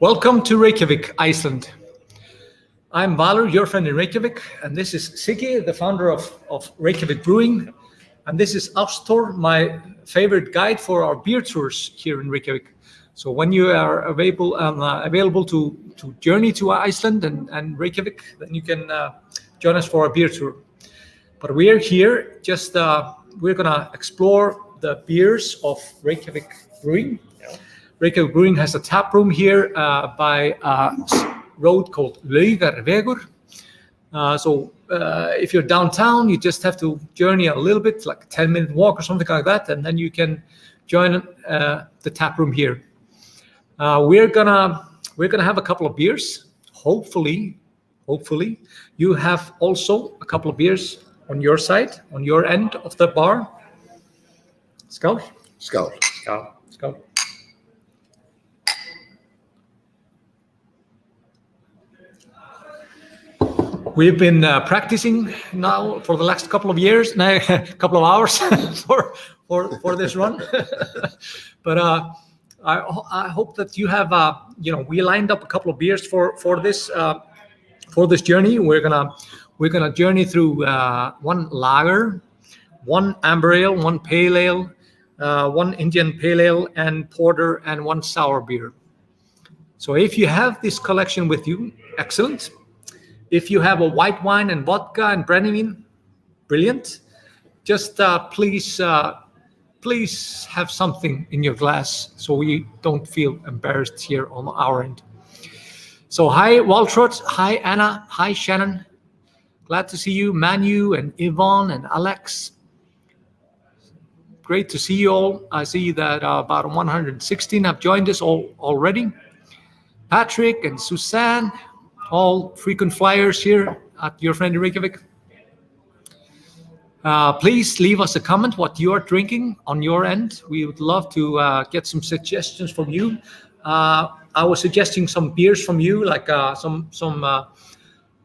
Welcome to Reykjavik, Iceland. I'm Valur, your friend in Reykjavik, and this is Siggi, the founder of Reykjavik Brewing, and this is Ástþór, my favorite guide for our beer tours here in Reykjavik. So when you are available to journey to Iceland and Reykjavik, then you can join us for a beer tour. But we are here we're gonna explore the beers of Reykjavik Brewing. Reykjavik Brewing has a tap room here by a road called Reykjavik. So if you're downtown, you just have to journey a little bit, like a 10-minute walk or something like that, and then you can join the tap room here. We're gonna have a couple of beers. Hopefully, you have also a couple of beers on your side, on your end of the bar. Skål. Skål. Skål. Skål. We've been practicing now for the last couple of hours for this run. But I hope that you have, we lined up a couple of beers for this journey. We're gonna journey through one lager, one amber ale, one pale ale, one Indian pale ale, and porter, and one sour beer. So if you have this collection with you, excellent. If you have a white wine and vodka and brennivín, brilliant. Just please have something in your glass so we don't feel embarrassed here on our end. So hi Waltrud, hi Anna, hi Shannon. Glad to see you, Manu and Yvonne and Alex. Great to see you all. I see that about 116 have joined us already. Patrick and Suzanne, all frequent flyers here at Your Friend in Reykjavik. Please leave us a comment what you are drinking on your end. We would love to get some suggestions from you. I was suggesting some beers from you, like some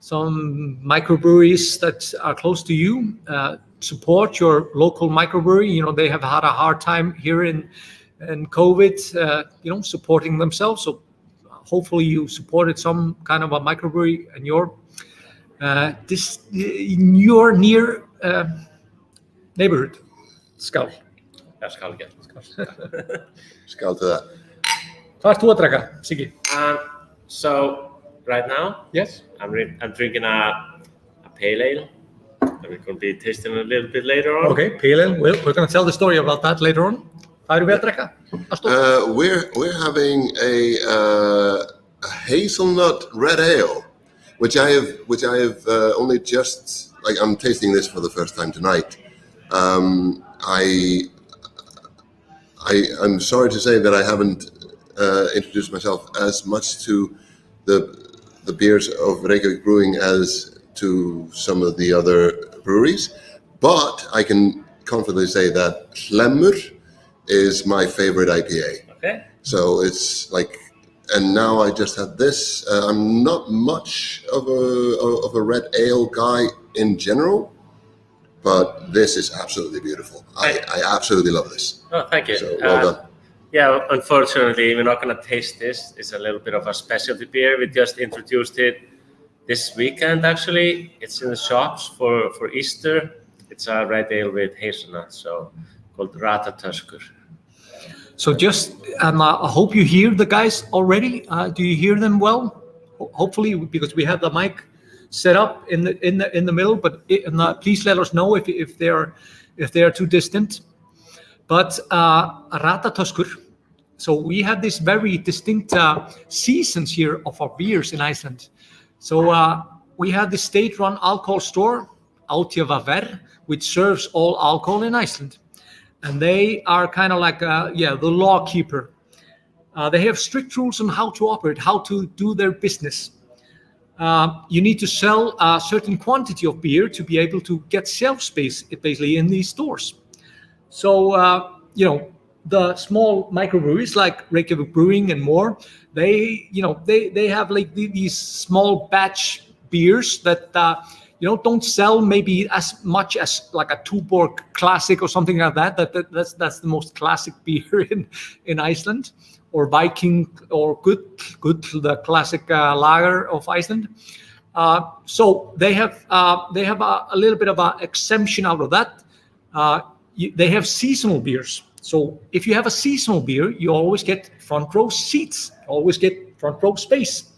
microbreweries that are close to you. Support your local microbrewery. They have had a hard time here in COVID, supporting themselves. So hopefully you supported some kind of a microbrewery in your near neighborhood. Skål. Ja, skål again. Skål to that. Hvað ert þú að drekka, Siggi? So right now, Yes. I'm drinking a pale ale. We're going to be tasting a little bit later on. Okay, pale ale. Well, we're going to tell the story about that later on. Hvað eru við að drekka? Ástþór? We're having a hazelnut red ale, which I have only just, I'm tasting this for the first time tonight. I'm sorry to say that I haven't introduced myself as much to the beers of Reykjavik Brewing as to some of the other breweries, but I can confidently say that Hlemmur is my favorite IPA. Okay. So it's and now I just had this. I'm not much of a red ale guy in general, but this is absolutely beautiful. I absolutely love this. Oh, thank you. So well done. Yeah, unfortunately, we're not going to taste this. It's a little bit of a specialty beer. We just introduced it this weekend, actually. It's in the shops for Easter. It's a red ale with hazelnut, so called Ratatöskur. So I hope you hear the guys already. Do you hear them well? Hopefully, because we have the mic set up in the middle. But please let us know if they are too distant. But Ratatöskur. So we have this very distinct seasons here of our beers in Iceland. So we have the state-run alcohol store, Átvr, which serves all alcohol in Iceland. And they are kind of like, the law keeper. They have strict rules on how to operate, how to do their business. You need to sell a certain quantity of beer to be able to get shelf space, basically, in these stores. So, the small microbreweries like Reykjavik Brewing and more, they have like these small batch beers that don't sell maybe as much as like a Tuborg Classic or something like that. That's the most classic beer in Iceland. Viking or good the classic lager of Iceland. So they have a little bit of an exemption out of that. They have seasonal beers. So if you have a seasonal beer, you always get front row seats, always get front row space.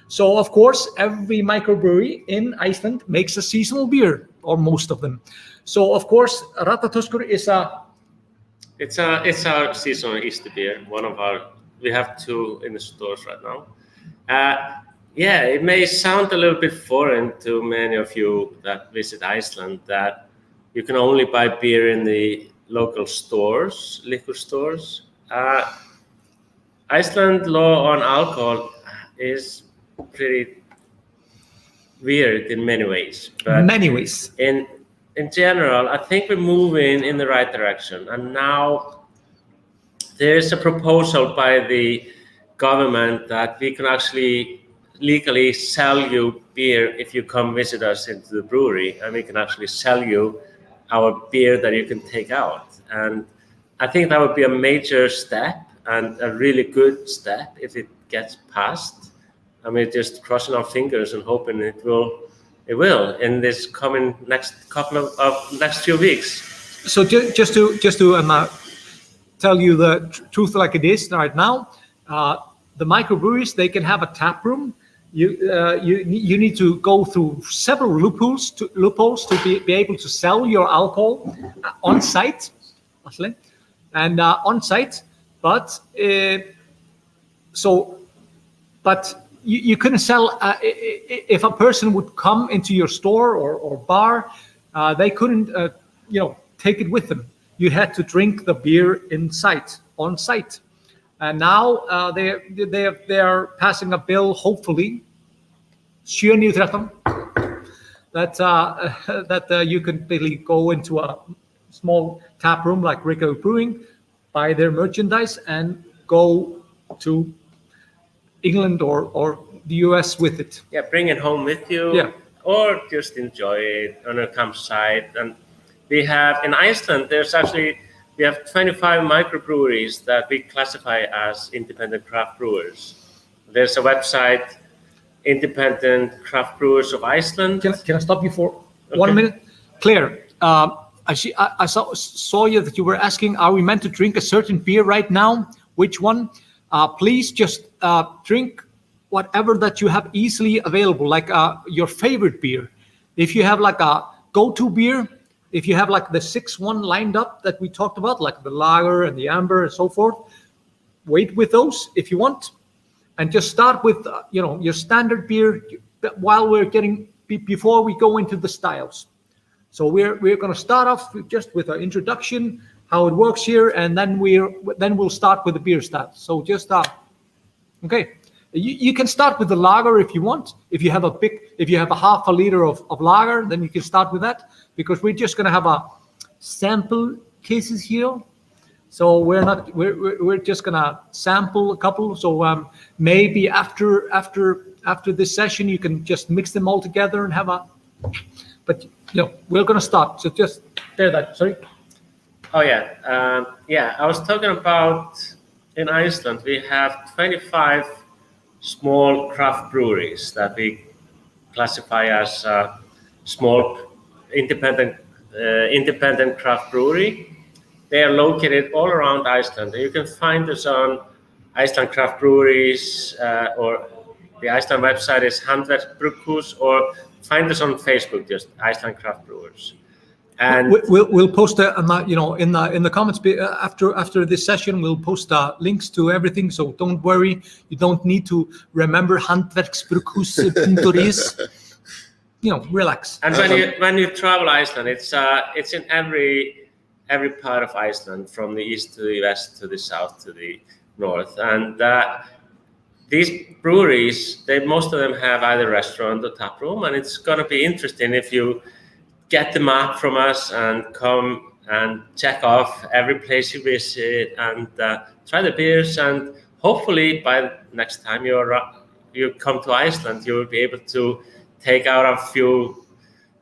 So of course, every microbrewery in Iceland makes a seasonal beer, or most of them. So of course, Ratatuskur is it's our seasonal Easter beer. We have 2 in the stores right now. Yeah, it may sound a little bit foreign to many of you that visit Iceland that you can only buy beer in the local stores, liquor stores. Iceland law on alcohol is pretty weird in many ways. But in general, I think we're moving in the right direction. And now there's a proposal by the government that we can actually legally sell you beer if you come visit us into the brewery, and we can actually sell you our beer that you can take out. And I think that would be a major step and a really good step if it gets passed. I mean, just crossing our fingers and hoping it will in this coming next few weeks. So just to tell you the truth like it is right now, the microbreweries, they can have a tap room. You need to go through several loopholes to be able to sell your alcohol on site, and on site. But you couldn't sell if a person would come into your store or bar, they couldn't take it with them. You had to drink the beer on site. And now they are passing a bill, hopefully, 713, that you can basically go into a small tap room like Reykjavik Brewing, buy their merchandise, and go to England or the US with it. Yeah, bring it home with you. Yeah. Or just enjoy it on a campsite. And we have in Iceland, we have 25 microbreweries that we classify as independent craft brewers. There's a website, Independent Craft Brewers of Iceland. Can I stop you for 1 minute? Claire, I saw you that you were asking, are we meant to drink a certain beer right now? Which one? Please just drink whatever that you have easily available, like your favorite beer. If you have like a go-to beer, if you have like the 6-1 lined up that we talked about, like the lager and the amber and so forth, wait with those if you want, and just start with your standard beer while before we go into the styles. So we're going to start off just with an introduction, how it works here, and then we'll start with the beer style. So just okay. You can start with the lager if you want. If you have a half a liter of lager, then you can start with that, because we're just going to have a sample cases here. So we're just going to sample a couple. So maybe after this session, you can just mix them all together and have but we're going to start. So just bear that. Sorry. Oh yeah. I was talking about in Iceland, we have 25 small craft breweries that we classify as small independent craft brewery. They are located all around Iceland. You can find us on Iceland Craft Breweries, or the Iceland website is Handverksbrugghús, or find us on Facebook, just Iceland Craft Brewers. And we'll post in the comments after this session. We'll post links to everything, so don't worry. You don't need to remember Handverksbrugghús.is. Relax. And when you travel Iceland, it's in every part of Iceland, from the east to the west to the south to the north. And these breweries, most of them have either restaurant or tap room, and it's going to be interesting if you get the map from us and come and check off every place you visit and try the beers. And hopefully by next time you come to Iceland, you will be able to take out a few,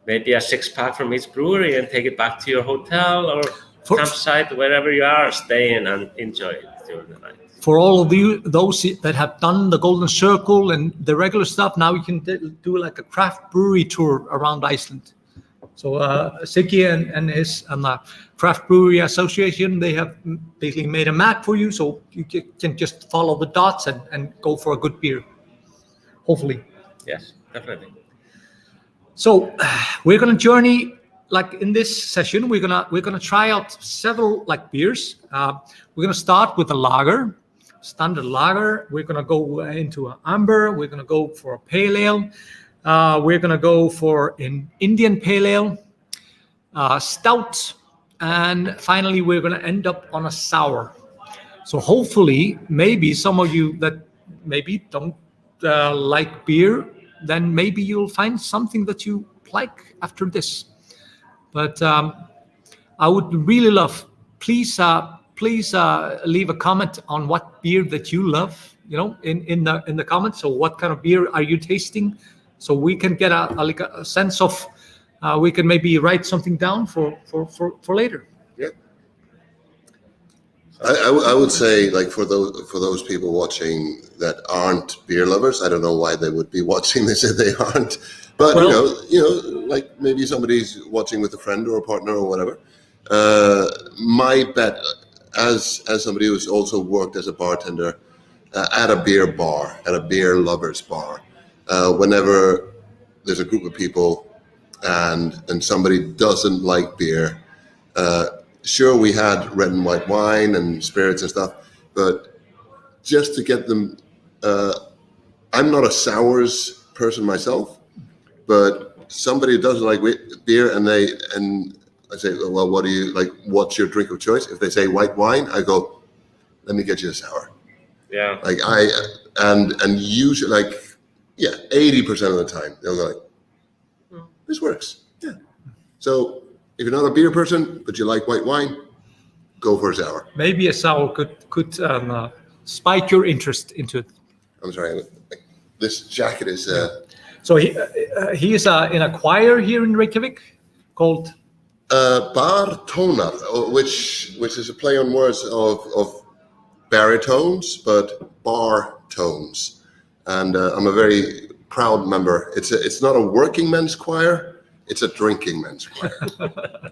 maybe a 6-pack from each brewery, and take it back to your hotel or campsite, wherever you are staying, and enjoy it. during the night. For all of you, those that have done the Golden Circle and the regular stuff, now you can do like a craft brewery tour around Iceland. So Siggi and his Craft Brewery Association, they have basically made a map for you, so you can just follow the dots and go for a good beer, hopefully. Yes, definitely. So we're gonna journey, like in this session, we're gonna try out several like beers. We're gonna start with a lager, standard lager. We're gonna go into an amber. We're gonna go for a pale ale. We're gonna go for an Indian pale ale, stout, and finally we're gonna end up on a sour. So hopefully, maybe some of you that maybe don't like beer, then maybe you'll find something that you like after this. But I would really love, please leave a comment on what beer that you love, in the comments. So what kind of beer are you tasting? So we can get a sense of, we can maybe write something down for later. Yeah. I would say, like, for those people watching that aren't beer lovers, I don't know why they would be watching this if they aren't. But like maybe somebody's watching with a friend or a partner or whatever. My bet, as somebody who's also worked as a bartender at a beer bar, at a beer lovers bar, whenever there's a group of people and somebody doesn't like beer, sure, we had red and white wine and spirits and stuff, but just to get them, I'm not a sours person myself, but somebody who doesn't like beer and I say, well, what do you like? What's your drink of choice? If they say white wine, I go, let me get you a sour. Yeah. Like and usually, like, 80% of the time they'll go like, this works. Yeah. So if you're not a beer person but you like white wine, go for a sour. Maybe a sour could spike your interest into it. I'm sorry, this jacket is. So he is in a choir here in Reykjavik called Bartónar, which is a play on words of baritones, but bar tones. And I'm a very proud member. It's not a working men's choir, it's a drinking men's choir.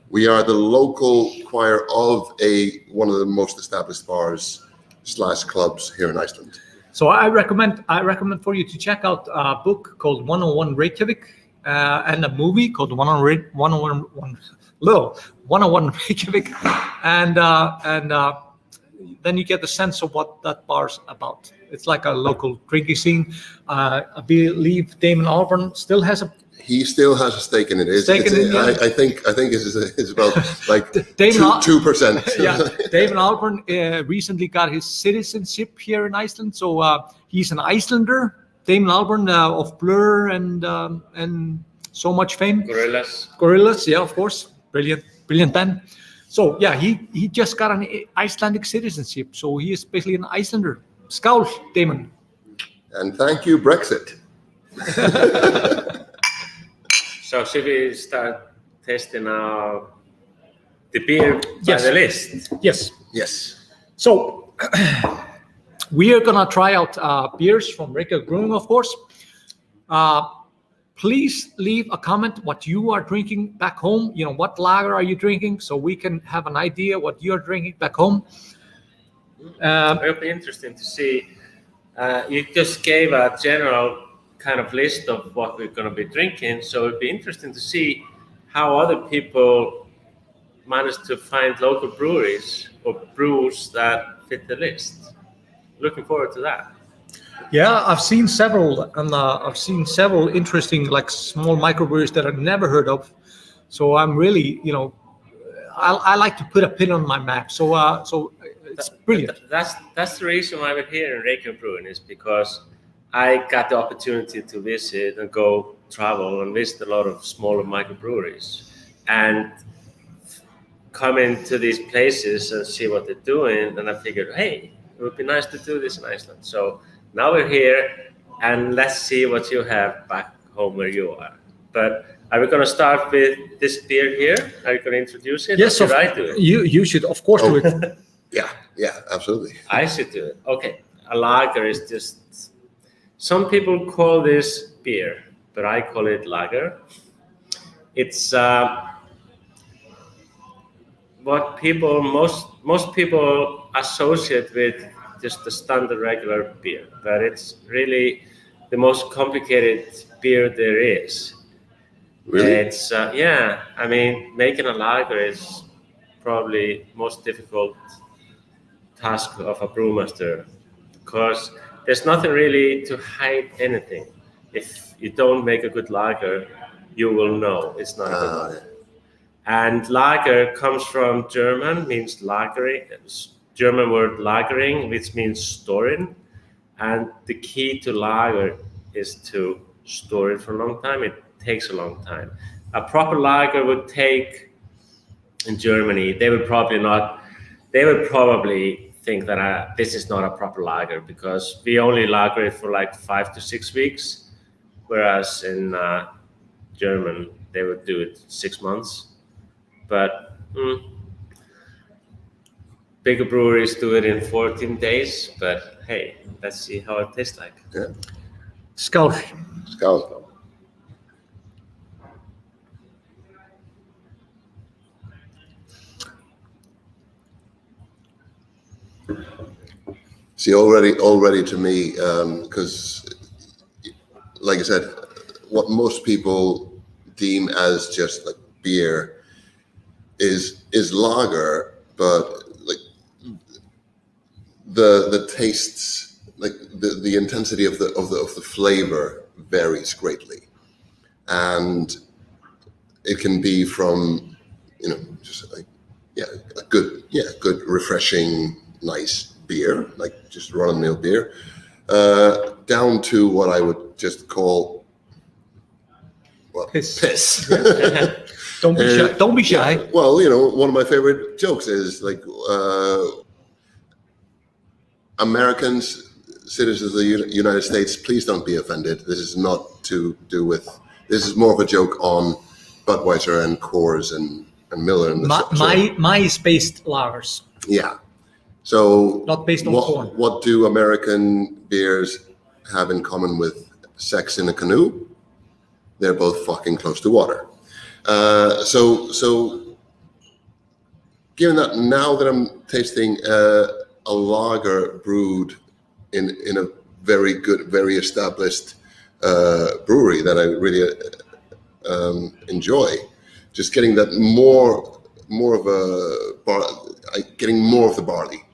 We are the local choir of one of the most established bars / clubs here in Iceland. So I recommend for you to check out a book called 101 Reykjavik and a movie called 101 Reykjavik, and then you get the sense of what that bar's about. It's like a local drinking scene. I believe Damon Albarn still has a. He still has a stake in it. I think it's about like 2%. Yeah, Damon Albarn recently got his citizenship here in Iceland, so he's an Icelander. Damon Albarn of Blur and so much fame. Gorillaz, yeah, of course, brilliant band. So yeah, he just got an Icelandic citizenship, so he is basically an Icelander. Skál, Damon. And thank you, Brexit. So should we start testing the beer by the list? Yes. So we are gonna try out beers from RVK Brewing, of course. Please leave a comment what you are drinking back home. What lager are you drinking, so we can have an idea what you're drinking back home. It'll be interesting to see. You just gave a general kind of list of what we're going to be drinking, so it'd be interesting to see how other people manage to find local breweries or brews that fit the list. Looking forward to that. Yeah, I've seen several, and I've seen several interesting, like, small microbreweries that I've never heard of. So I'm really, I like to put a pin on my map. So it's brilliant. That's the reason why we're here in RVK Brewing, is because I got the opportunity to visit and go travel and visit a lot of smaller microbreweries and come into these places and see what they're doing. And I figured, hey, it would be nice to do this in Iceland. So now we're here, and let's see what you have back home where you are. But are we going to start with this beer here? Are you going to introduce it? Yes, or should I do it? You should, of course, do it. Yeah, Yeah, absolutely. I should do it. Okay, a lager is just. Some people call this beer, but I call it lager. It's what people most people associate with just the standard regular beer, but it's really the most complicated beer there is. Really? It's yeah. I mean, making a lager is probably most difficult task of a brewmaster because there's nothing really to hide anything. If you don't make a good lager, you will know it's not a good lager. And lager comes from German, means lagering, German word lagering, which means storing. And the key to lager is to store it for a long time. It takes a long time. A proper lager would take, in Germany, they would probably think that this is not a proper lager because we only lager it for like 5 to 6 weeks, whereas in German, they would do it 6 months. But bigger breweries do it in 14 days. But hey, let's see how it tastes like. Yeah. Skål. Skål. See, already to me, because, like I said, what most people deem as just like beer is lager, but like the tastes, like the intensity of the flavor varies greatly, and it can be from just like a good refreshing nice beer, like just run-of-the-mill beer, down to what I would just call piss. Don't be shy. Don't be shy. Yeah. Well, one of my favorite jokes is like Americans, citizens of the United States, please don't be offended. This is not to do with. This is more of a joke on Budweiser and Coors and Miller and mice-based lagers. Yeah. So not based on corn. What do American beers have in common with sex in a canoe? They're both fucking close to water. So given that, now that I'm tasting a lager brewed in a very good, very established brewery that I really enjoy, just getting that more of getting more of the barley.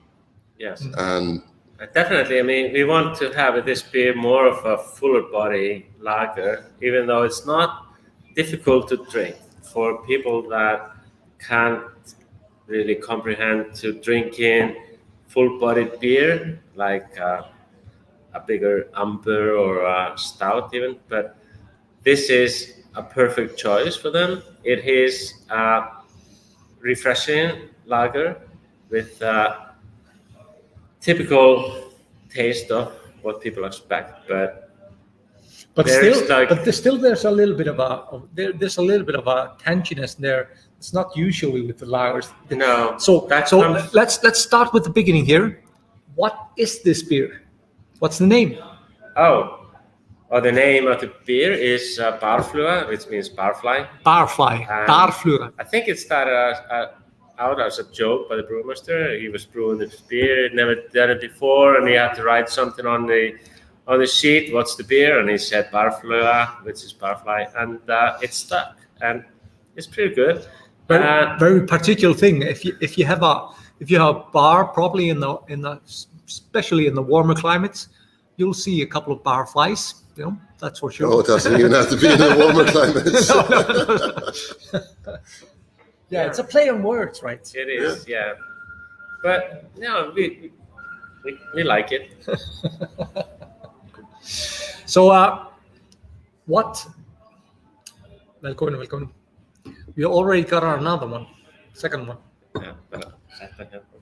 Yes. And definitely, I mean, we want to have this beer more of a fuller body lager, even though it's not difficult to drink for people that can't really comprehend to drinking full-bodied beer like a bigger amber or a stout even. But this is a perfect choice for them. It is a refreshing lager with typical taste of what people expect, but there's a little bit of a tanginess there. It's not usually with the lagers. No. So let's start with the beginning here. What is this beer? What's the name? The name of the beer is Barfluga, which means barfly. Barfluga. I think it started out as a joke by the brewmaster. He was brewing this beer, never done it before, and he had to write something on the sheet. What's the beer? And he said Barfluga, which is barfly, and it stuck, and it's pretty good. Very particular thing. If you have a bar, probably especially in the warmer climates, you'll see a couple of barflies. That's for sure. Oh, it doesn't even have to be in the warmer climates. No. Yeah, it's a play on words, right? It is, yeah. But we like it. So, what? Welcome. We already got another one, second one. Yeah.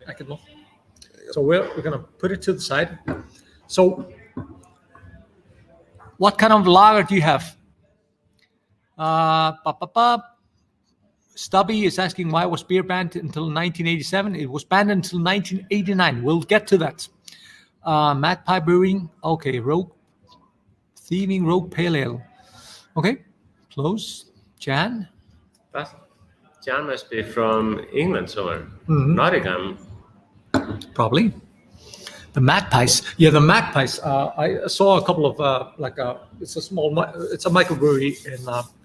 Second one. So we're gonna put it to the side. So, what kind of lager do you have? Stubby is asking why was beer banned until 1987. It was banned until 1989. We'll get to that. Magpie Brewing. Okay, Rogue Pale Ale. Okay, close. Jan. Jan must be from England somewhere. Mhm. Nottingham. Probably. The Magpies. Yeah, the Magpies. I saw a couple of it's a microbrewery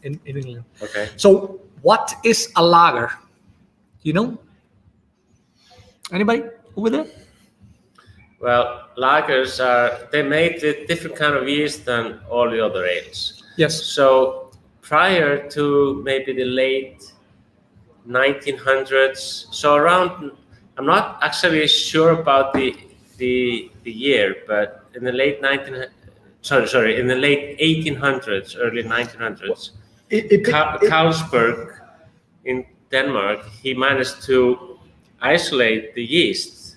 in England. Okay. So what is a lager? You know? Anybody over there? Well, lagers they made with different kind of yeast than all the other ales. Yes. So prior to maybe the late 1900s, so around, I'm not actually sure about the year, but in the late in the late 1800s, early 1900s, Carlsberg in Denmark, he managed to isolate the yeast,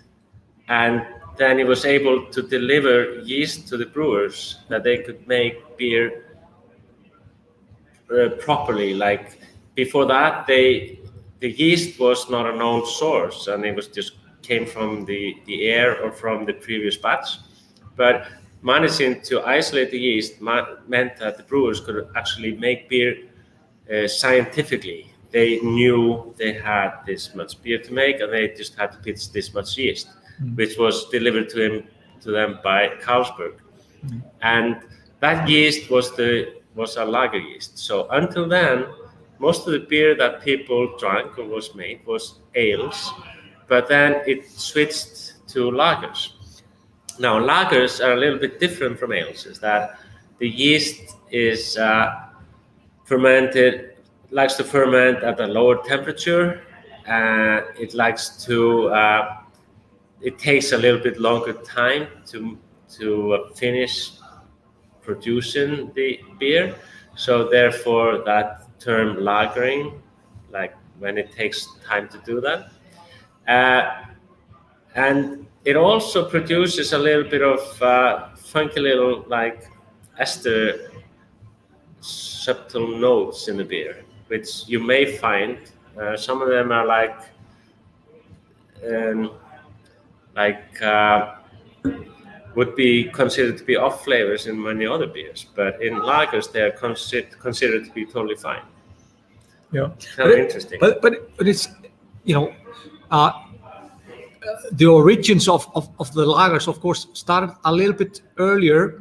and then he was able to deliver yeast to the brewers that they could make beer properly. Like before that, the yeast was not a known source, and it was just came from the air or from the previous batch. But managing to isolate the yeast meant that the brewers could actually make beer scientifically. They knew they had this much beer to make, and they just had to pitch this much yeast, which was delivered to them by Carlsberg. And that yeast was a lager yeast. So until then, most of the beer that people drank or was made was ales, but then it switched to lagers. Now, lagers are a little bit different from ales, is that the yeast is likes to ferment at a lower temperature, and it likes to, it takes a little bit longer time to finish producing the beer. So therefore that term lagering, like when it takes time to do that. And it also produces a little bit of funky little like ester subtle notes in the beer, which you may find. Some of them are would be considered to be off flavors in many other beers, but in lagers they are considered to be totally fine. Yeah, Kind of interesting. But it's the origins of the lagers, of course, started a little bit earlier.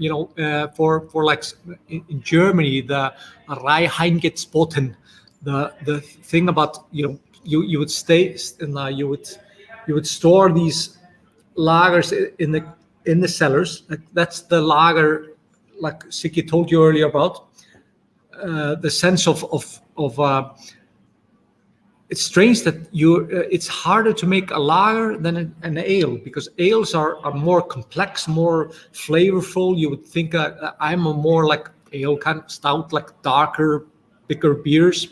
For like in Germany, the Reinheitsboten, the thing about you would stay and you would store these lagers in the cellars. That's the lager, like Siggi told you earlier about. The sense of it's strange that it's harder to make a lager than an ale, because ales are more complex, more flavorful. You would think I'm a more like ale kind of stout, like darker, bigger beers.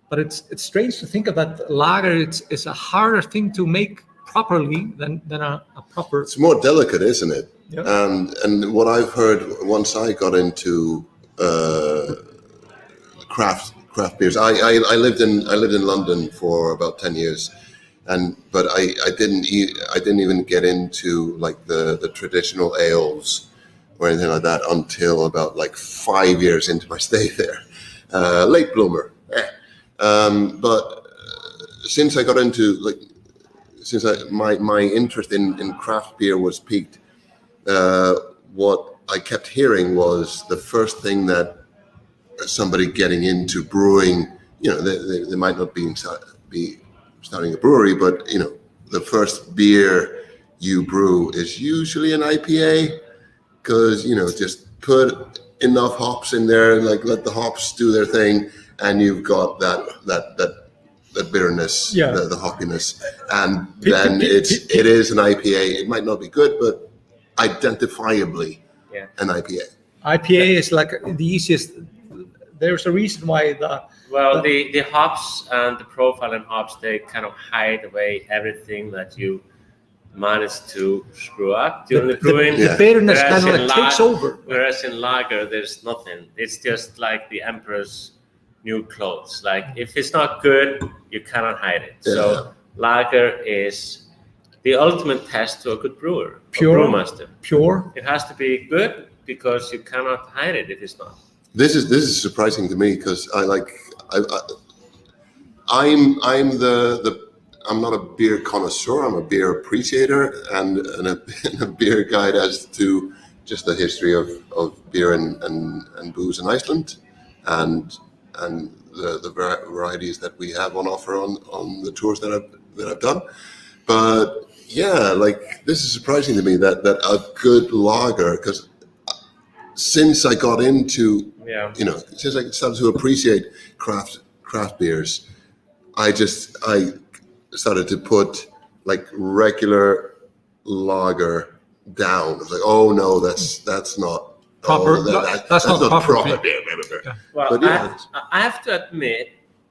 But it's strange to think of that lager. It's a harder thing to make properly than a proper. It's more delicate, isn't it? Yeah. And what I've heard once I got into craft beers, I lived in London for about 10 years, but I didn't even get into like the traditional ales or anything like that until about like 5 years into my stay there. Late bloomer. But since I got into my interest in craft beer was piqued, what I kept hearing was the first thing that somebody getting into brewing, they might not be starting a brewery, but the first beer you brew is usually an IPA, because just put enough hops in there and like let the hops do their thing, and you've got that bitterness, the hoppiness, and then it is an IPA. It might not be good, but identifiably an IPA. IPA is like the easiest. There's a reason why the hops and the profile in hops, they kind of hide away everything that you managed to screw up during the brewing. The bitterness kind of takes over. Whereas in lager, there's nothing. It's just like the emperor's new clothes. Like if it's not good, you cannot hide it. Yeah. So lager is the ultimate test to a good brewer, Pure. a brewmaster. Pure. It has to be good because you cannot hide it if it's not. This is surprising to me because I'm not a beer connoisseur. I'm a beer appreciator and a beer guide as to just the history of beer and booze in Iceland, and the varieties that we have on offer on the tours that I've done. But yeah, like this is surprising to me that a good lager, because since I got into since I started to appreciate craft beers, I started to put like regular lager down. I was like, oh no, that's not proper. That's not proper beer. Yeah. Well, But yeah, I have to admit,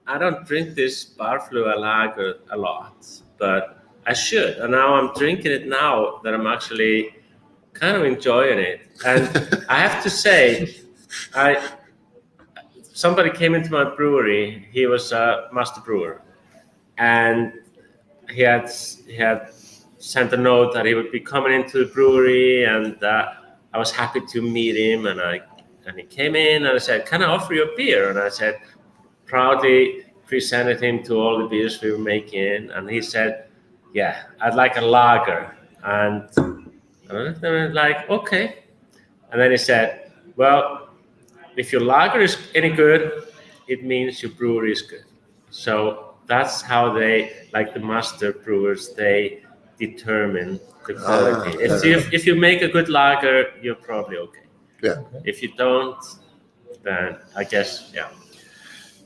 I don't drink this Barflua lager a lot, but I should. And now I'm drinking it now that I'm actually kind of enjoying it. And I have to say, somebody came into my brewery. He was a master brewer, and he had sent a note that he would be coming into the brewery, and I was happy to meet him. And he came in, and I said, "Can I offer you a beer?" And I said, proudly presented him to all the beers we were making, and he said, "Yeah, I'd like a lager." And I was like, "Okay." And then he said, "Well, if your lager is any good, it means your brewery is good." So that's how they, like the master brewers, they determine the quality. If you make a good lager, you're probably okay. Yeah. If you don't, then I guess, yeah.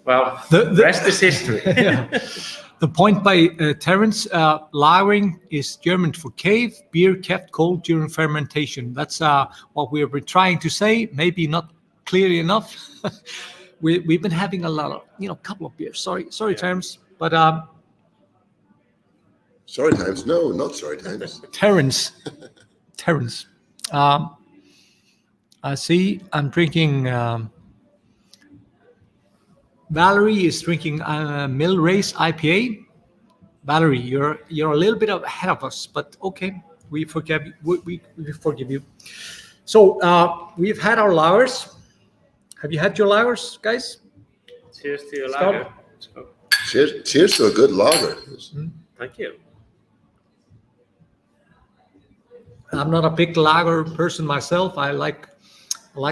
Well, The rest is history. Yeah. The point by Terence, lagering is German for cave, beer kept cold during fermentation. That's what we've been trying to say, maybe not clearly enough. We've been having a lot of, couple of beers. Sorry, Terence, but Sorry times? No, not sorry times. Terence. I see. I'm drinking. Valerie is drinking Mill Race IPA. Valerie, you're a little bit ahead of us, but okay, we forgive you. We forgive you. So we've had our lagers. Have you had your lagers, guys? Cheers to your Stout. lager. Cheers to a good lager. Thank you. I'm not a big lager person myself. I like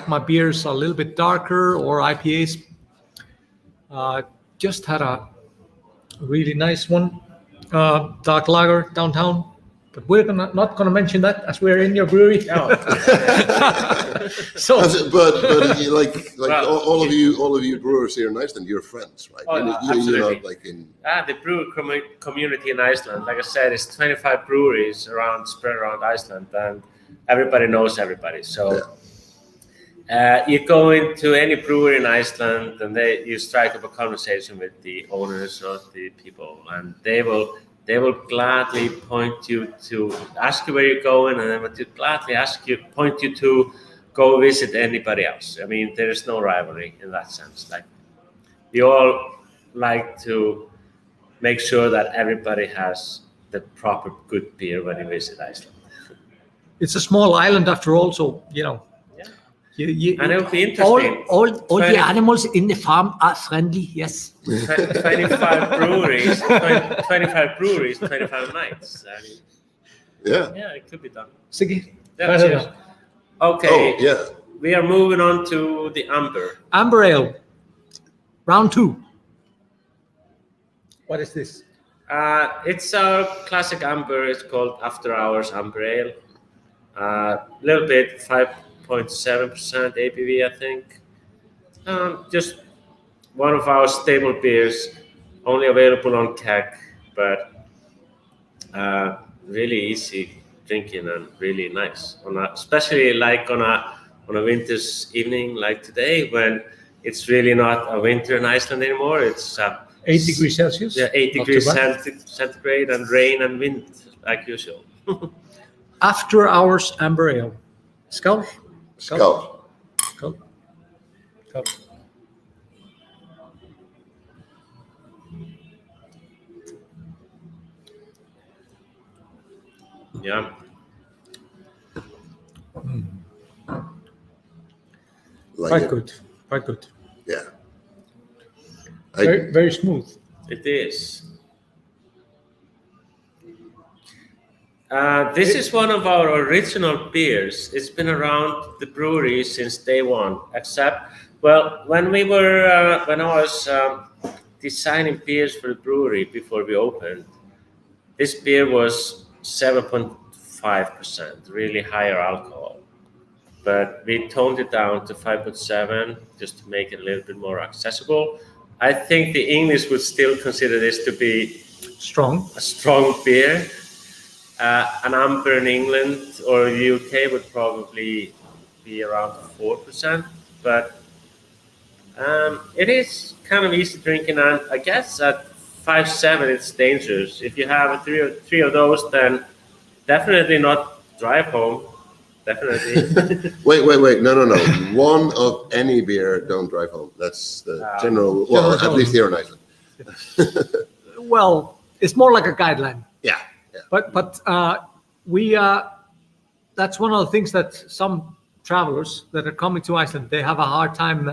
my beers a little bit darker or IPAs. Just had a really nice one, dark lager downtown. But we're not gonna mention that as we're in your brewery. No. So, but you Well, all of you brewers here in Iceland, you're friends, right? Oh, You're absolutely. not like in. The brewer community in Iceland, like I said, is 25 breweries spread around Iceland, and everybody knows everybody. So you go into any brewery in Iceland, and you strike up a conversation with the owners or the people, and they will gladly point you to ask you where you're going, and then will gladly point you to go visit anybody else. I mean, there is no rivalry in that sense. Like, we all like to make sure that everybody has the proper good beer when you visit Iceland. it's a small island after all, so Yeah. And it would be all interesting. the animals in the farm are friendly. Yes. 25 breweries, 25 nights. I mean, Yeah. it could be done. Siggi. Yeah, cheers. Okay. Oh, yeah. We are moving on to the Amber. Amber Ale, round 2. What is this? It's our classic Amber. It's called After Hours Amber Ale. A little bit, 5.7% ABV, I think. Just one of our staple beers, only available on keg, but really easy drinking and really nice. Especially like on a winter's evening like today, when it's really not a winter in Iceland anymore. It's 8 degrees Celsius. Yeah, 8 Not degrees too bad. centigrade and rain and wind like usual. After Hours Amber Ale. Skål. Scout. Skål. Skål. Yeah. Like Quite it. good. Quite good. Yeah. Very, very smooth. It is. This is one of our original beers. It's been around the brewery since day one. Except, well, when I was designing beers for the brewery before we opened, this beer was 7.5%, really higher alcohol. But we toned it down to 5.7 just to make it a little bit more accessible. I think the English would still consider this to be Strong. a strong beer. An amber in England or UK would probably be around 4%, but it is kind of easy drinking, and I guess at 5.7 it's dangerous. If you have three of those, then definitely not drive home. Definitely. Wait. No. One of any beer, don't drive home. That's the general, well, at least here in Iceland. Well, it's more like a guideline. Yeah. But that's one of the things that some travelers that are coming to Iceland, they have a hard time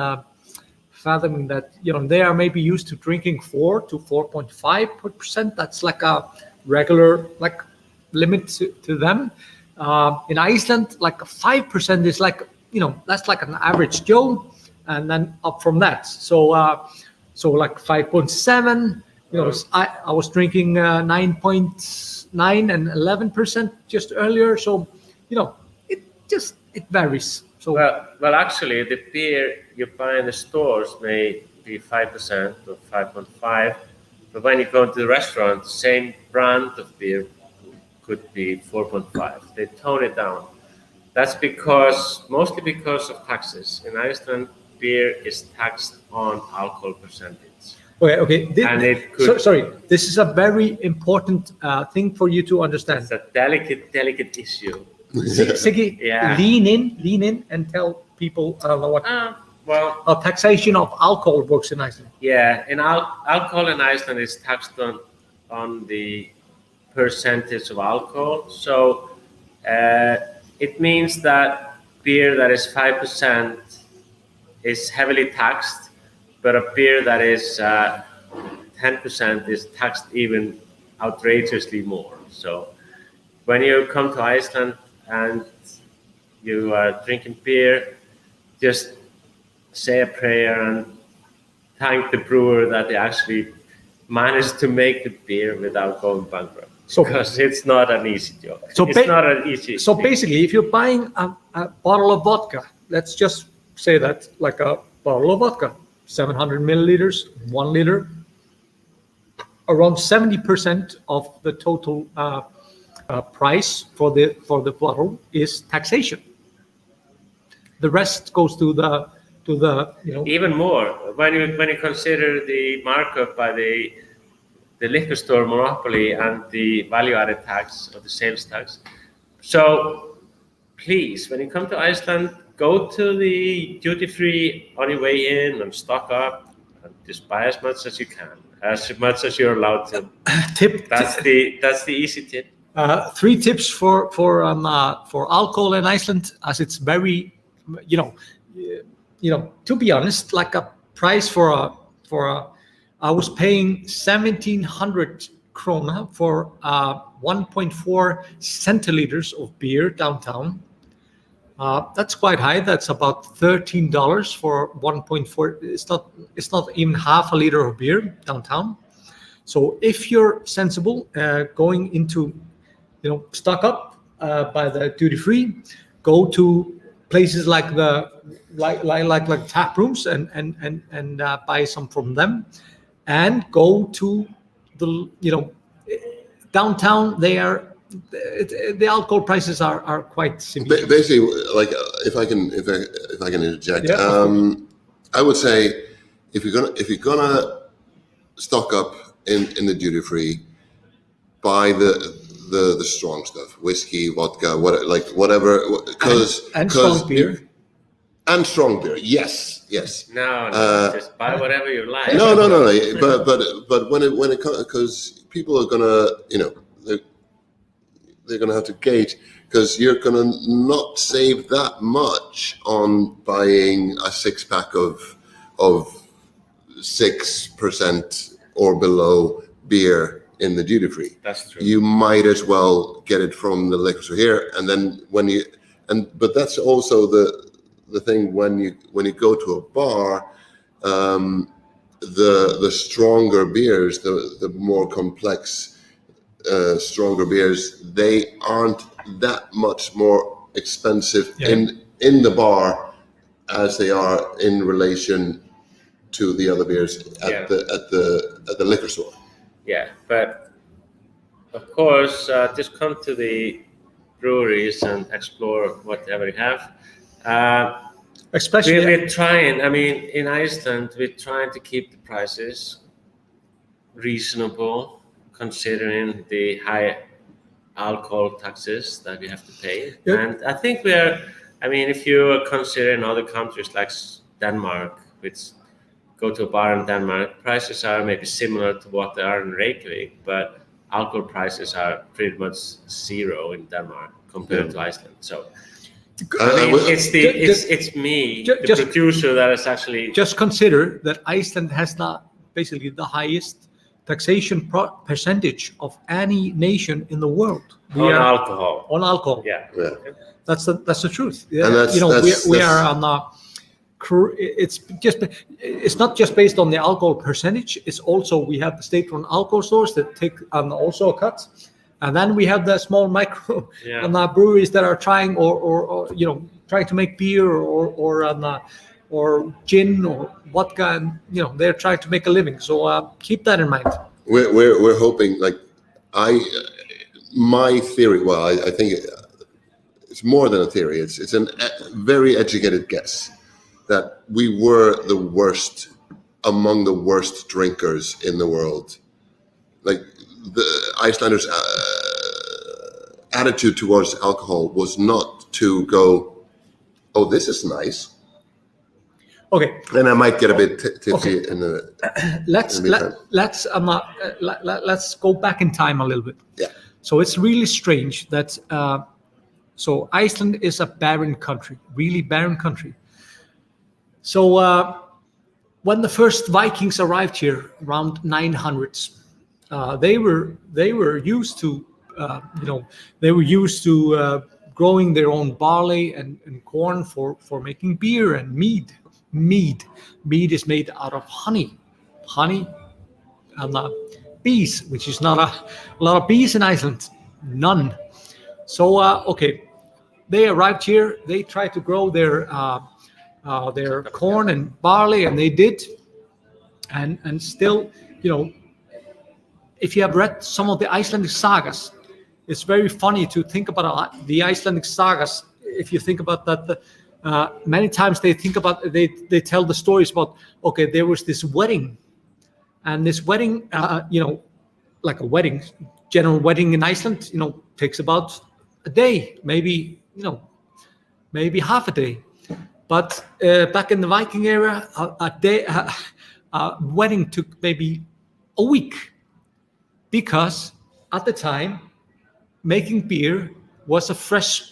fathoming that, they are maybe used to drinking 4 to 4.5%. That's like a regular limit to them. In Iceland, like 5% is like, that's like an average Joe, and then up from that. So like 5.7. I was drinking 9.9 and 11% just earlier. So, it varies. So well, actually, the beer you buy in the stores may be 5% or 5.5, but when you go to the restaurant, the same brand of beer could be 4.5. They tone it down. That's mostly because of taxes. In Iceland, beer is taxed on alcohol percentage. Okay. Sorry, this is a very important thing for you to understand. It's a delicate issue. Siggi, Yeah. lean in and tell people how taxation of alcohol works in Iceland. Yeah, alcohol in Iceland is taxed on the percentage of alcohol. So it means that beer that is 5% is heavily taxed, but a beer that is 10% is taxed even outrageously more. So when you come to Iceland and you are drinking beer, just say a prayer and thank the brewer that they actually managed to make the beer without going bankrupt. Because it's not an easy job. It's not an easy. So basically, if you're buying a bottle of vodka, let's just say that like a bottle of vodka, 700 milliliters, 1 liter, around 70% of the total price for the bottle is taxation. The rest goes to the even more when you consider the markup by the liquor store monopoly and the value-added tax or the sales tax. So please, when you come to Iceland, go to the duty-free on your way in and stock up and just buy as much as you can, as much as you're allowed to. That's the easy tip. 3 tips for alcohol in Iceland, as it's very, to be honest, like a price for a I was paying 1,700 krona for 1.4 centiliters of beer downtown. That's quite high. That's about $13 for 1.4. It's not even half a liter of beer downtown. So if you're sensible, going into, stock up by the duty free, go to places like tap rooms and buy some from them, and go to the downtown. The alcohol prices are quite severe. Basically, like if I can interject, I would say if you're gonna stock up in the duty free, buy the strong stuff, whiskey, vodka, whatever, and strong beer. And strong beer, yes. No, just buy whatever you like. No. But when it comes, because people are gonna, they're going to have to gauge, because you're going to not save that much on buying a 6-pack of 6% or below beer in the duty free. That's true. You might as well get it from the liquor store here, and then but that's also the thing when you go to a bar. The stronger beers, the more complex, stronger beers, they aren't that much more expensive in the bar as they are in relation to the other beers at the liquor store. Yeah, but of course, just come to the breweries and explore whatever you have. Especially, we're trying. I mean, in Iceland, we're trying to keep the prices reasonable, considering the high alcohol taxes that we have to pay. Yep. And I think if you consider in other countries like Denmark, which go to a bar in Denmark, prices are maybe similar to what they are in Reykjavik, but alcohol prices are pretty much zero in Denmark compared to Iceland. So. It's the producer that is actually. Just consider that Iceland has basically the highest taxation percentage of any nation in the world. Alcohol. On alcohol. Yeah. That's the truth. Yeah. And We are on it's not just based on the alcohol percentage. It's also, we have the state-run alcohol stores that take also a cut. And then we have the small micro breweries that are trying or trying to make beer or gin or vodka, and they're trying to make a living. So keep that in mind. We're hoping, my theory. Well, I think it's more than a theory. It's a very educated guess that we were among the worst drinkers in the world. Like, the Icelanders' attitude towards alcohol was not to go, oh, this is nice. Okay. Then I might get a bit tipsy in the. Let's go back in time a little bit. Yeah. So it's really strange that so Iceland is a barren country, really barren country. So when the first Vikings arrived here around 900s. They were used to growing their own barley and corn for making beer and mead. Mead is made out of honey and bees, which is not a lot of bees in Iceland, none. So they arrived here. They tried to grow their corn and barley, and they did, and still, if you have read some of the Icelandic sagas, it's very funny to think about the Icelandic sagas. If you think about that, many times they tell the stories about, there was this wedding, and this wedding, like a wedding, general wedding in Iceland, takes about a day, maybe half a day. But back in the Viking era, a wedding took maybe a week. Because at the time, making beer was a fresh,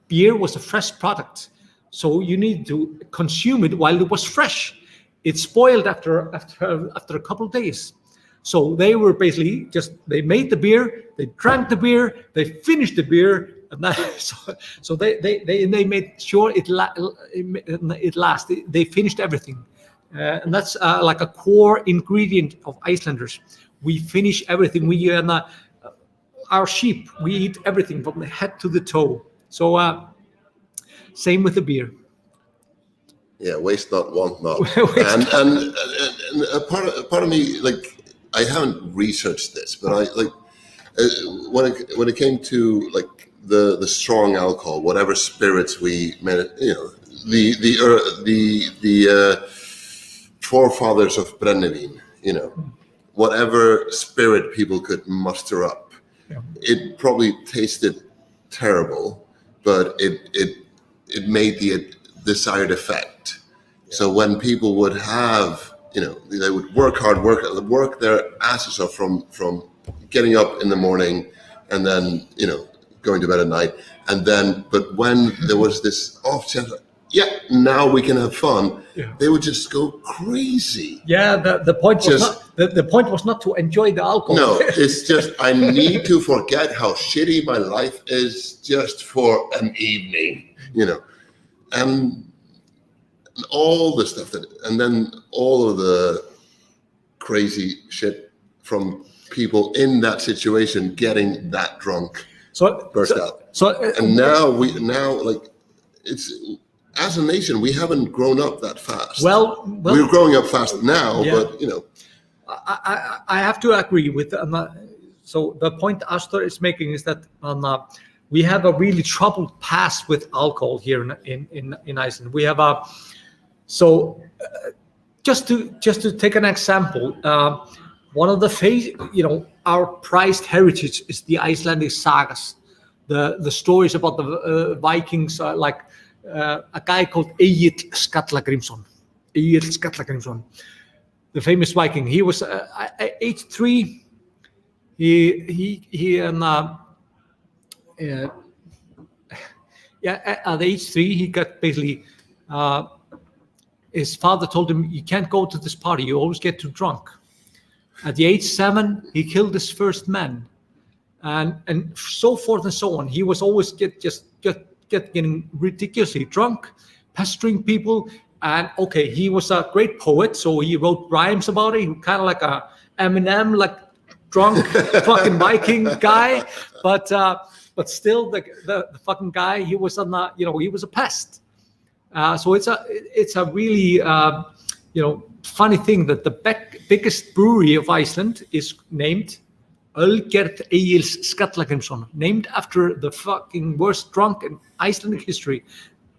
beer was a fresh product. So you need to consume it while it was fresh. It spoiled after a couple of days. So they were basically they made the beer, they drank the beer, they finished the beer, and so they made sure it lasted. They finished everything, and that's like a core ingredient of Icelanders. We finish everything. Our sheep, we eat everything from the head to the toe. So same with the beer. Yeah, waste not, want not. and a part of me, I haven't researched this, but when it came to the strong alcohol, whatever spirits we made, the forefathers of brennivin, whatever spirit people could muster up, it probably tasted terrible, but it made the desired effect. So when people would have, they would work hard, work their asses off from getting up in the morning, and then going to bed at night, and then but when there was this off chance, now we can have fun. Yeah. They would just go crazy. Yeah, the point was the point was not to enjoy the alcohol. No, it's just I need to forget how shitty my life is just for an evening, and all the stuff and then all of the crazy shit from people in that situation getting that drunk burst out. And now it's as a nation we haven't grown up that fast. Well we're growing up fast now, but I have to agree with so the point Ástþór is making is that we have a really troubled past with alcohol here in Iceland. We have just to take an example, one of the our prized heritage is the Icelandic sagas, the stories about the Vikings, like a guy called Egill Skallagrímsson, the famous Viking. He was at age 3. At age 3 he got basically. His father told him, "You can't go to this party. You always get too drunk." At the age 7, he killed his first man, and so forth and so on. He was always getting ridiculously drunk, pestering people. And he was a great poet, so he wrote rhymes about it. Kind of like a Eminem, like drunk fucking Viking guy. But still, the fucking guy, he was he was a pest. So it's a really funny thing that the biggest brewery of Iceland is named Ölgerð Egils Skallagrímsson, named after the fucking worst drunk in Icelandic history.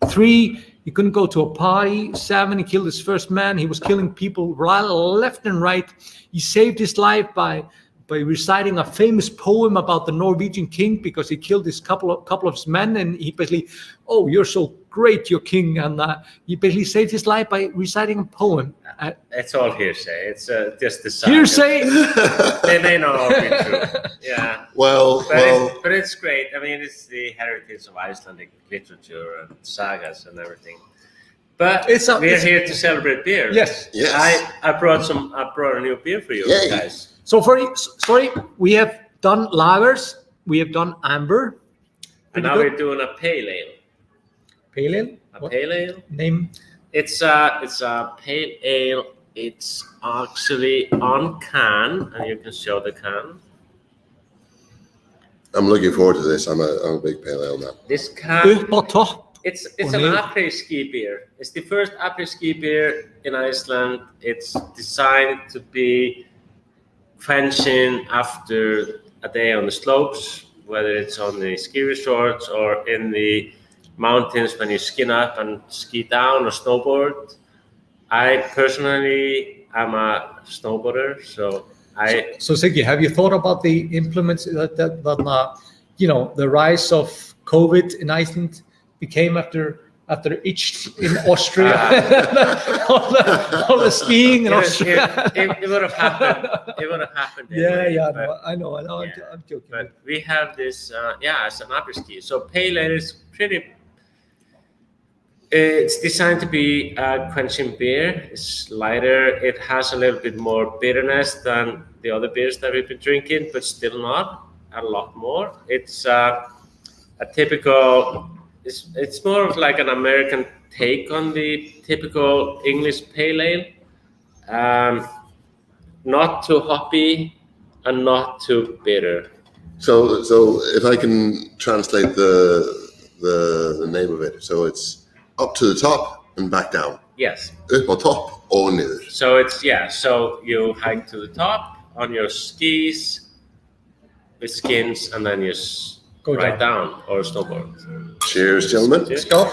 3, he couldn't go to a party. 7, he killed his first man. He was killing people left and right. He saved his life by reciting a famous poem about the Norwegian king, because he killed his couple of his men, and he basically, "Oh, you're so great, your king," and he basically saved his life by reciting a poem. It's all hearsay. It's just the saga. Hearsay. They may not all be true. Yeah. But it's great. I mean, it's the heritage of Icelandic literature and sagas and everything. But we're here to celebrate beer. Yes. I brought a new beer for you guys. So we have done lagers, we have done amber. And now we're doing a pale ale. Pale ale? A pale ale? Name? It's a pale ale. It's actually on can, and you can show the can. I'm looking forward to this. I'm a big pale ale man. This can. Upp á topp. It's an après-ski beer. It's the first après-ski beer in Iceland. It's designed to be quenching after a day on the slopes, whether it's on the ski resorts or in the mountains when you skin up and ski down or snowboard. I personally am a snowboarder, so Siggi, have you thought about the implements that the rise of COVID in Iceland became after each in Austria, all the skiing in Austria? It would have happened. It would have happened. Anyway, I know. Yeah. I'm joking. But we have this, it's an après-ski. So pale ale is pretty. It's designed to be a quenching beer. It's lighter. It has a little bit more bitterness than the other beers that we've been drinking, but still not a lot more. It's a typical. It's more of like an American take on the typical English pale ale. Not too hoppy and not too bitter. So if I can translate the name of it, so it's up to the top and back down. Yes. Upp á topp og niður. So so you hike to the top on your skis with skins, and then you go right down or snowboard. Cheers, gentlemen. Cheers. Skål.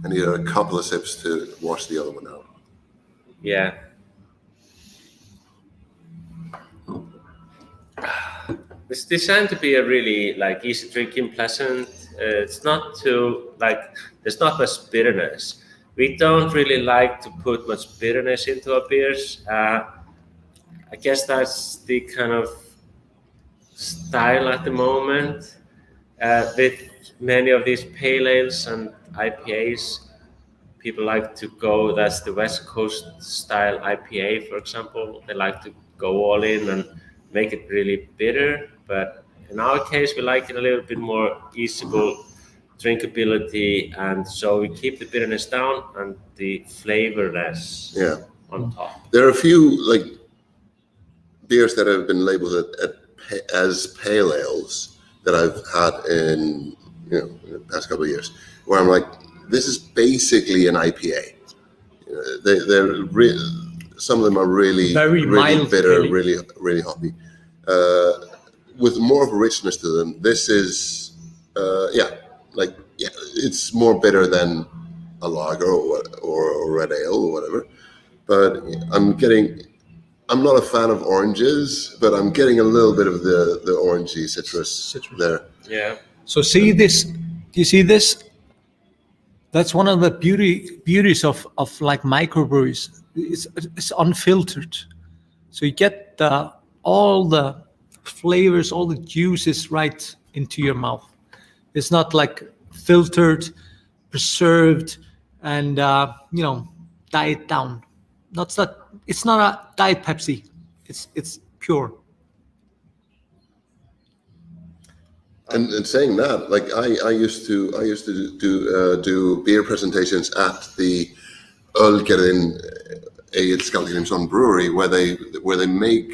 I need a couple of sips to wash the other one out. Yeah. It's designed to be a really easy drinking, pleasant. It's not too there's not much bitterness. We don't really like to put much bitterness into our beers. I guess that's the kind of style at the moment. With many of these pale ales and IPAs, people like to go, that's the West Coast style IPA, for example. They like to go all in and make it really bitter. But in our case, we like it a little bit more easable drinkability. And so we keep the bitterness down and the flavorness on top. There are a few like beers that have been labeled as pale ales that I've had in the past couple of years, where I'm like, this is basically an IPA. Some of them are really mild, bitter, really hoppy, with more of a richness to them. This is, it's more bitter than a lager or red ale or whatever. But I'm not a fan of oranges, but I'm getting a little bit of the orangey citrus there. Yeah. So see this? Do you see this? That's one of the beauties of like microbreweries. It's unfiltered, so you get all the flavors, all the juices right into your mouth. It's not like filtered, preserved, and diet down. It's not a Diet Pepsi. It's pure. And saying that, like I used to do beer presentations at the Ölgerðin Egill Skallagrímsson brewery, where they make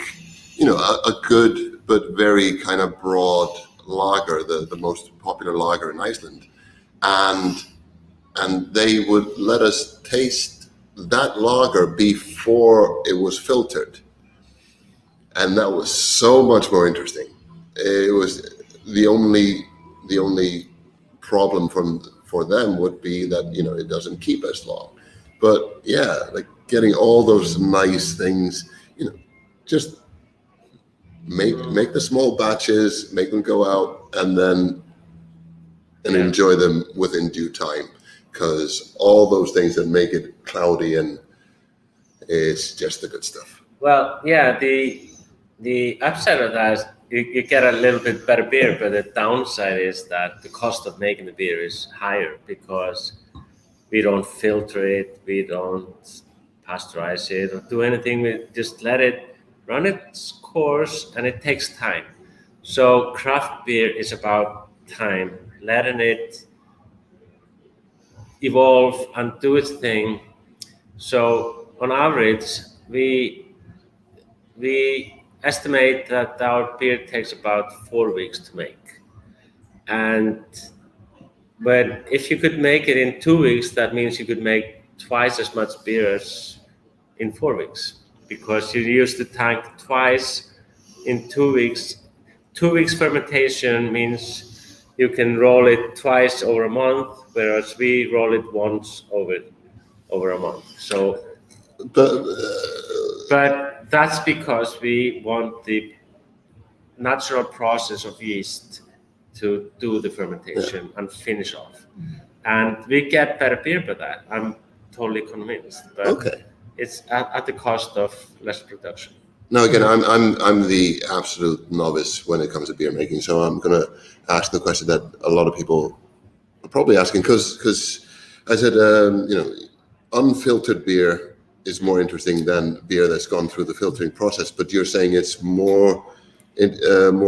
a good but very kind of broad lager, the most popular lager in Iceland, and they would let us taste that lager before it was filtered, and that was so much more interesting. It was the only problem for them would be that it doesn't keep as long, but like getting all those nice things, just make the small batches, make them go out, and enjoy them within due time, because all those things that make it cloudy and it's just the good stuff. Well, yeah, the upside of that is you get a little bit better beer, but the downside is that the cost of making the beer is higher because we don't filter it, we don't pasteurize it or do anything. We just let it run its course, and it takes time. So craft beer is about time, letting it evolve and do its thing. So on average, we estimate that our beer takes about 4 weeks to make. But if you could make it in 2 weeks, that means you could make twice as much beer as in 4 weeks, because you use the tank twice in 2 weeks. 2 weeks fermentation means you can roll it twice over a month, whereas we roll it once over a month. So, but that's because we want the natural process of yeast to do the fermentation and finish off. And we get better beer by that. I'm totally convinced. But it's at the cost of less production. Now again, I'm the absolute novice when it comes to beer making, so I'm going to ask the question that a lot of people are probably asking, because I said, unfiltered beer is more interesting than beer that's gone through the filtering process, but you're saying it's more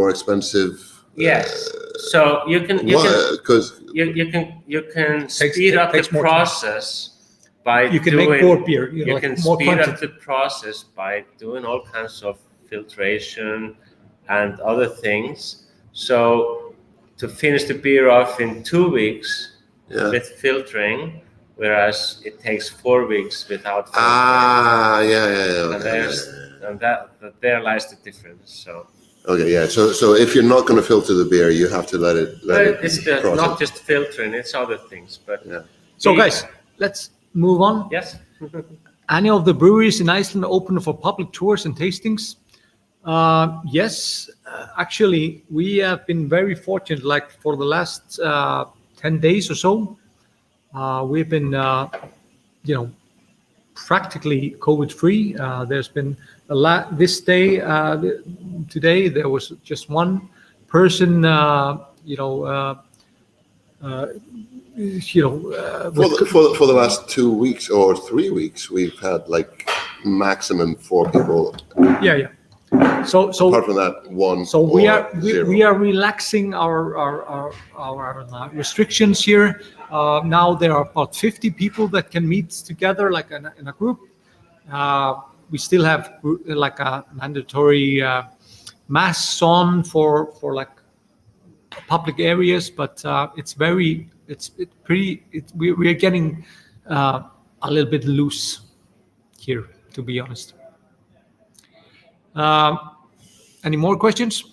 expensive. Yes. So you can speed up the process by you can make more beer. You can speed up the process by doing all kinds of filtration and other things. So to finish the beer off in 2 weeks with filtering, whereas it takes 4 weeks without filtering. And there lies the difference. So. Okay, yeah. So if you're not going to filter the beer, you have to let it. It's not just filtering; it's other things. But so, guys, let's move on. Yes. Any of the breweries in Iceland open for public tours and tastings? Yes, actually, we have been very fortunate. Like for the last 10 days or so, We've been, practically COVID-free. There's been this day, today, there was just one person, For the last 2 weeks or 3 weeks, we've had like maximum 4 people. Yeah. So Apart from that, one. So we or are zero. we are relaxing our restrictions here. Now there are about 50 people that can meet together, like in a group. We still have like a mandatory masks on for like public areas, but we are getting a little bit loose here, to be honest. Any more questions?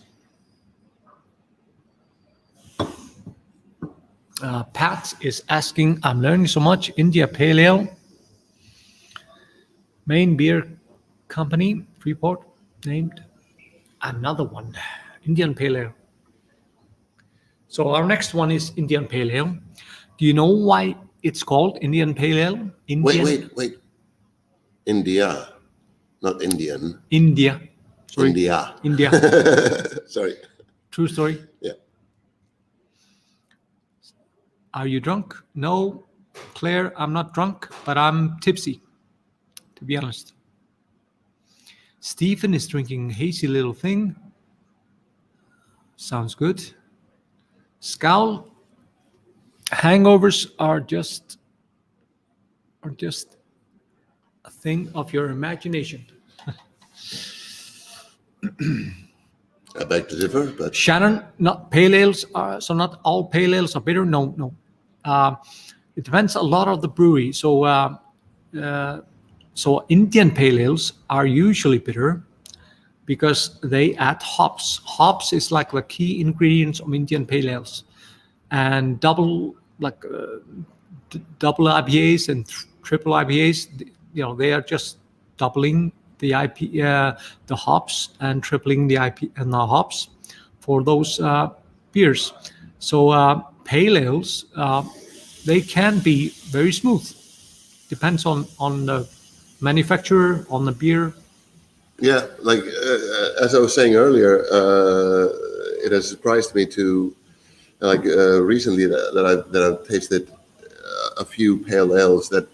Pat is asking, I'm learning so much. India Pale Ale, main beer company, Freeport, named another one, Indian Pale Ale. So our next one is Indian Pale Ale. Do you know why it's called Indian Pale Ale? Wait. India, not Indian. India. Sorry. India. Sorry. True story. Yeah. Are you drunk? No, Claire, I'm not drunk, but I'm tipsy, to be honest. Stephen is drinking hazy little thing. Sounds good. Scowl. Hangovers are just a thing of your imagination. I beg to differ, but Shannon, not pale ales are, so not all pale ales are bitter. No. It depends a lot on the brewery. So Indian pale ales are usually bitter because they add hops. Hops is like the key ingredients of Indian pale ales, and double IPAs and triple IPAs. They are just doubling the the hops and tripling the IP and the hops for those beers. So pale ales, they can be very smooth. Depends on the manufacturer, on the beer. yeah, like as I was saying earlier, it has surprised me to recently that I've tasted a few pale ales that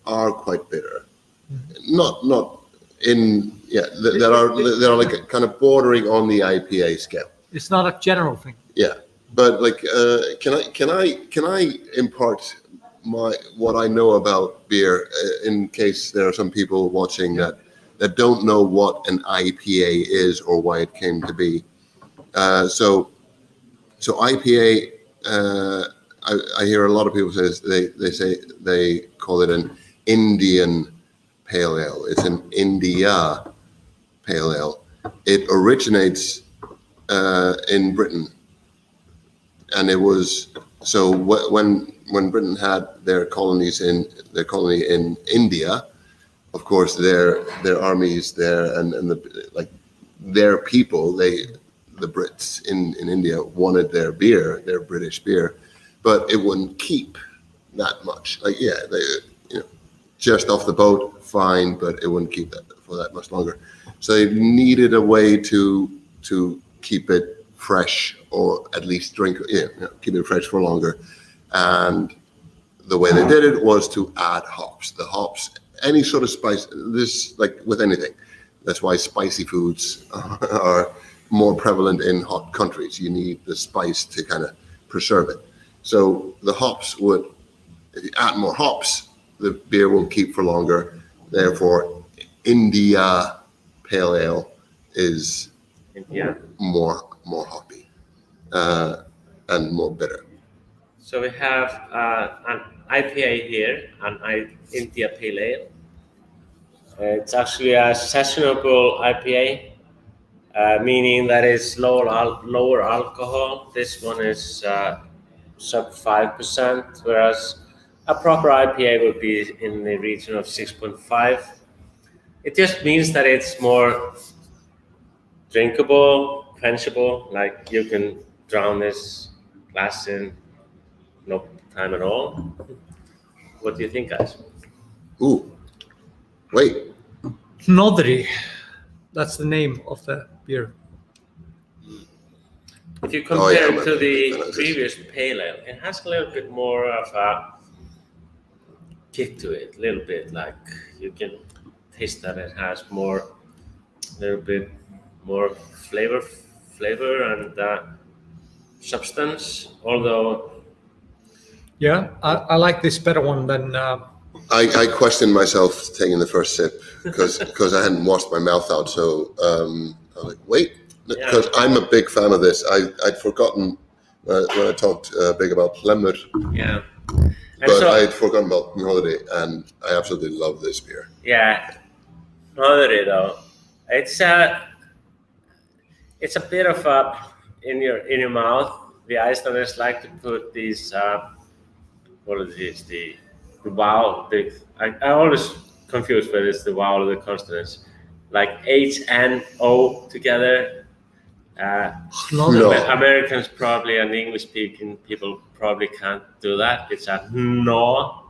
are quite bitter. Not in that are like kind of bordering on the IPA scale. It's not a general thing. Yeah, but like, can I impart what I know about beer in case there are some people watching that don't know what an IPA is or why it came to be. So IPA, I hear a lot of people say they call it an Indian Pale Ale. It's an India Pale Ale. It originates in Britain, and it was so when Britain had their colony in India. Of course, their armies there and their people, the Brits in India wanted their beer, their British beer, but it wouldn't keep that much. Just off the boat, fine, but it wouldn't keep that for that much longer. So they needed a way to keep it fresh, or at least keep it fresh for longer. And the way they did it was to add hops. The hops, any sort of spice, this like with anything. That's why spicy foods are more prevalent in hot countries. You need the spice to kind of preserve it. So the hops would, if you add more hops, the beer will keep for longer. Therefore, India Pale Ale is more hoppy and more bitter. So we have an IPA here, an India Pale Ale. It's actually a sessionable IPA, meaning that it's lower alcohol. This one is sub 5%, whereas a proper IPA would be in the region of 6.5. It just means that it's more drinkable, quenchable, like you can drown this glass in no time at all. What do you think, guys? Ooh, wait. Hnodri. That's the name of the beer. If you compare yeah, it to the that's- previous pale ale, it has a little bit more of a kick to it. A little bit like you can taste that it has a little bit more flavor and substance. Although, Yeah, I like this better one than. I questioned myself taking the first sip because I hadn't washed my mouth out. So I was like, wait, because I'm a big fan of this. I'd forgotten when I talked big about Lemur, yeah. And but so, I'd forgotten about Holiday, and I absolutely love this beer. yeah, Holiday though, it's a bit of a in your mouth. The Icelanders like to put these what is this? The vowel. I always confuse whether it's the vowel or the consonants, like H and O together. No. Americans probably and English speaking people probably can't do that. It's a no,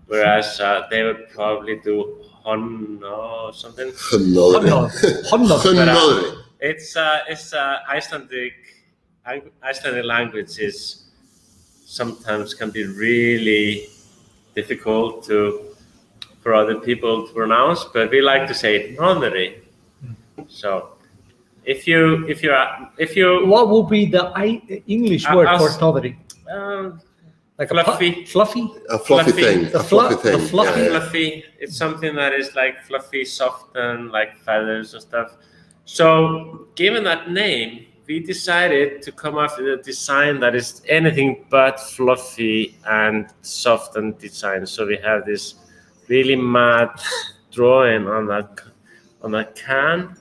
whereas they would probably do hon or something. Holiday. It's Icelandic language is sometimes can be really difficult for other people to pronounce, but we like to say nonary. So if you What would be the English word for Hnodri? Like fluffy. Fluffy? A fluffy thing. The A fluffy fluff- the thing. fluffy- Yeah. Fluffy. It's something that is like fluffy, soft, and like feathers and stuff. So, given that name, we decided to come up with a design that is anything but fluffy and soft and design. So we have this really mad drawing on that can.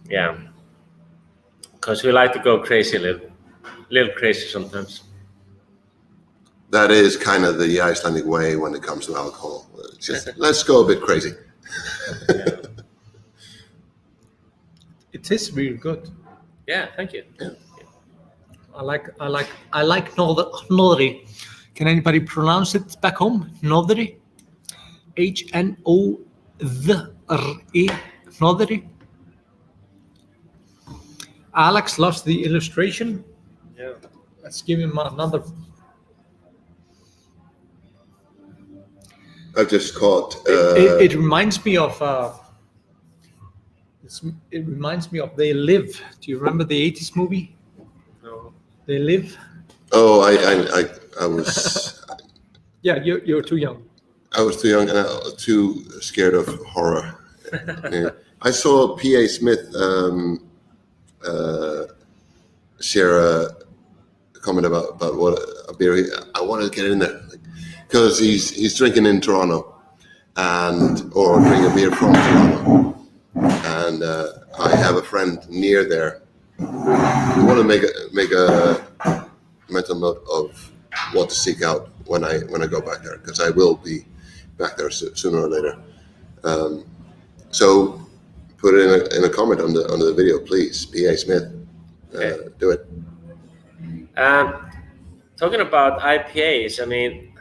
Yeah, because we like to go crazy a little crazy sometimes. That is kind of the Icelandic way when it comes to alcohol. It's just let's go a bit crazy. Yeah. It is really good. Yeah, thank you. Yeah. I like Hnodri. Can anybody pronounce it back home? Hnodri? H-N-O-D-R-E. Hnodri. Alex loves the illustration. Yeah. Let's give him another. I've just caught. It reminds me of. It reminds me of They Live. Do you remember the '80s movie? No. They Live. Oh, I was. Yeah, you're too young. I was too young and too scared of horror. Yeah. I saw P.A. Smith share a comment about what a beer. I wanted to get in there because he's drinking in Toronto or drinking a beer from Toronto, and I have a friend near there. I want to make a mental note of what to seek out when I go back there, because I will be back there sooner or later. So put it in a comment on the video, please. P.A. Smith, do it. Talking about IPAs, I mean,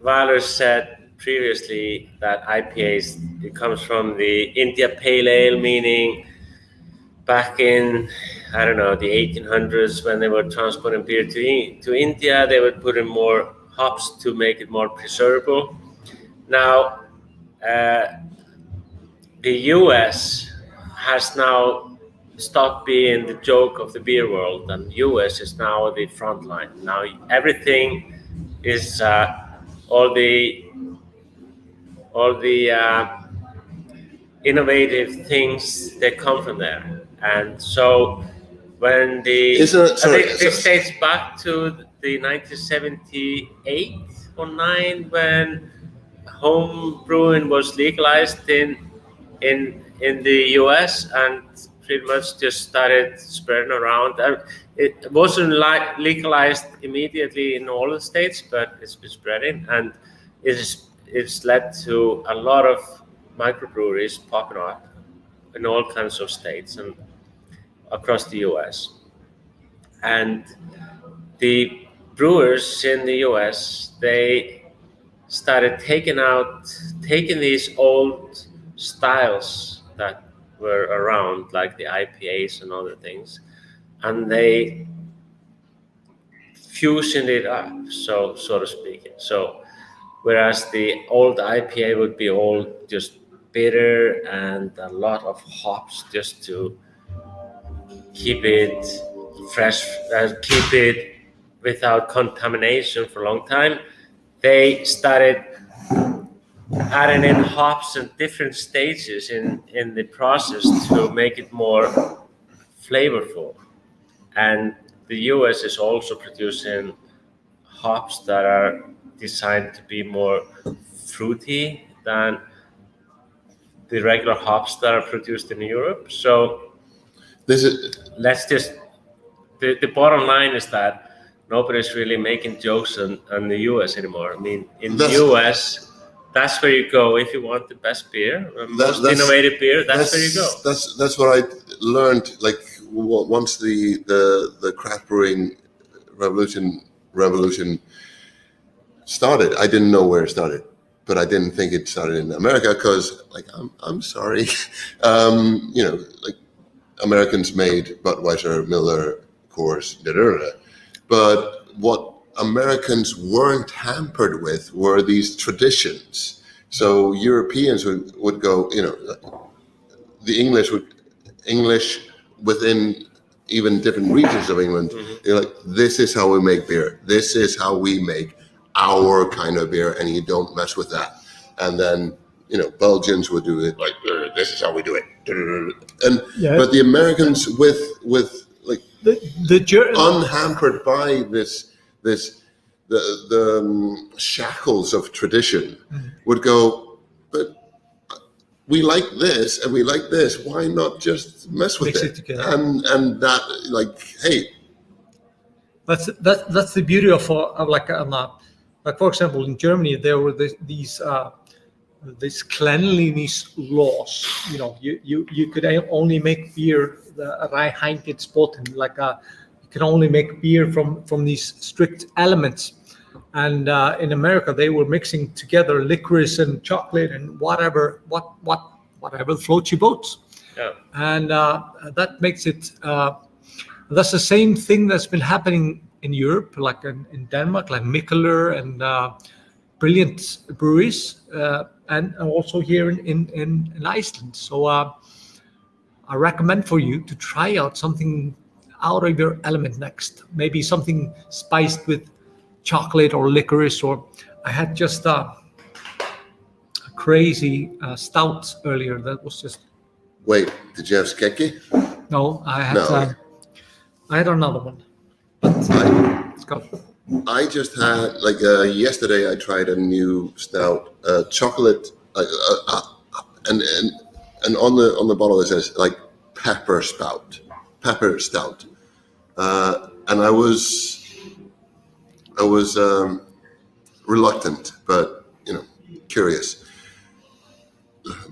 Valur said previously that IPAs, it comes from the India Pale Ale, meaning back in, I don't know, the 1800s when they were transporting beer to India, they would put in more hops to make it more preservable. Now, the US has now stopped being the joke of the beer world, and US is now the front line. Now everything is all the innovative things that come from there. And so when this dates back to the 1978 or 9 when home brewing was legalized in the US and pretty much just started spreading around. It wasn't legalized immediately in all the states, but it's been spreading, and it's led to a lot of microbreweries popping up in all kinds of states and across the US. And the brewers in the US, they started taking these old styles that were around, like the IPAs and other things, and they fusioned it up, so to speak. So whereas the old IPA would be all just bitter and a lot of hops just to keep it fresh, keep it without contamination for a long time, they started adding in hops in different stages in the process to make it more flavorful. And the US is also producing hops that are designed to be more fruity than the regular hops that are produced in Europe. So This is the bottom line is that nobody's really making jokes on the US anymore. I mean, in the US, that's where you go if you want the best beer, most innovative beer. That's where you go. That's what I learned. Like once the craft brewing revolution started, I didn't know where it started, but I didn't think it started in America because, like, I'm sorry, like Americans made Budweiser, Miller, Coors, but what Americans weren't hampered with were these traditions. So Europeans would go, the English within even different regions of England, they're like, this is how we make beer. This is how we make our kind of beer, and you don't mess with that. And then, Belgians would do it like, this is how we do it. But the Americans with like the unhampered by the shackles of tradition would go, but we like this and we like this. Why not just mess with Mix it? it together. And that, like, hey, that's the beauty of like for example, in Germany there were these cleanliness laws. You could only make beer the Reinheitsboten, like you can only make beer from these strict elements. And in America, they were mixing together licorice and chocolate and whatever floats your boats. Yeah. And that makes it. That's the same thing that's been happening in Europe, like in Denmark, like Mikkeller and brilliant breweries, and also here in Iceland. So I recommend for you to try out something out of your element next. Maybe something spiced with chocolate or licorice, or I had just a crazy stout earlier that was just. wait, did you have skeggi? No, I had No. I had another one. But let's go. I just had, like, yesterday I tried a new stout, chocolate, and on the bottle it says like pepper stout, and I was reluctant, but curious.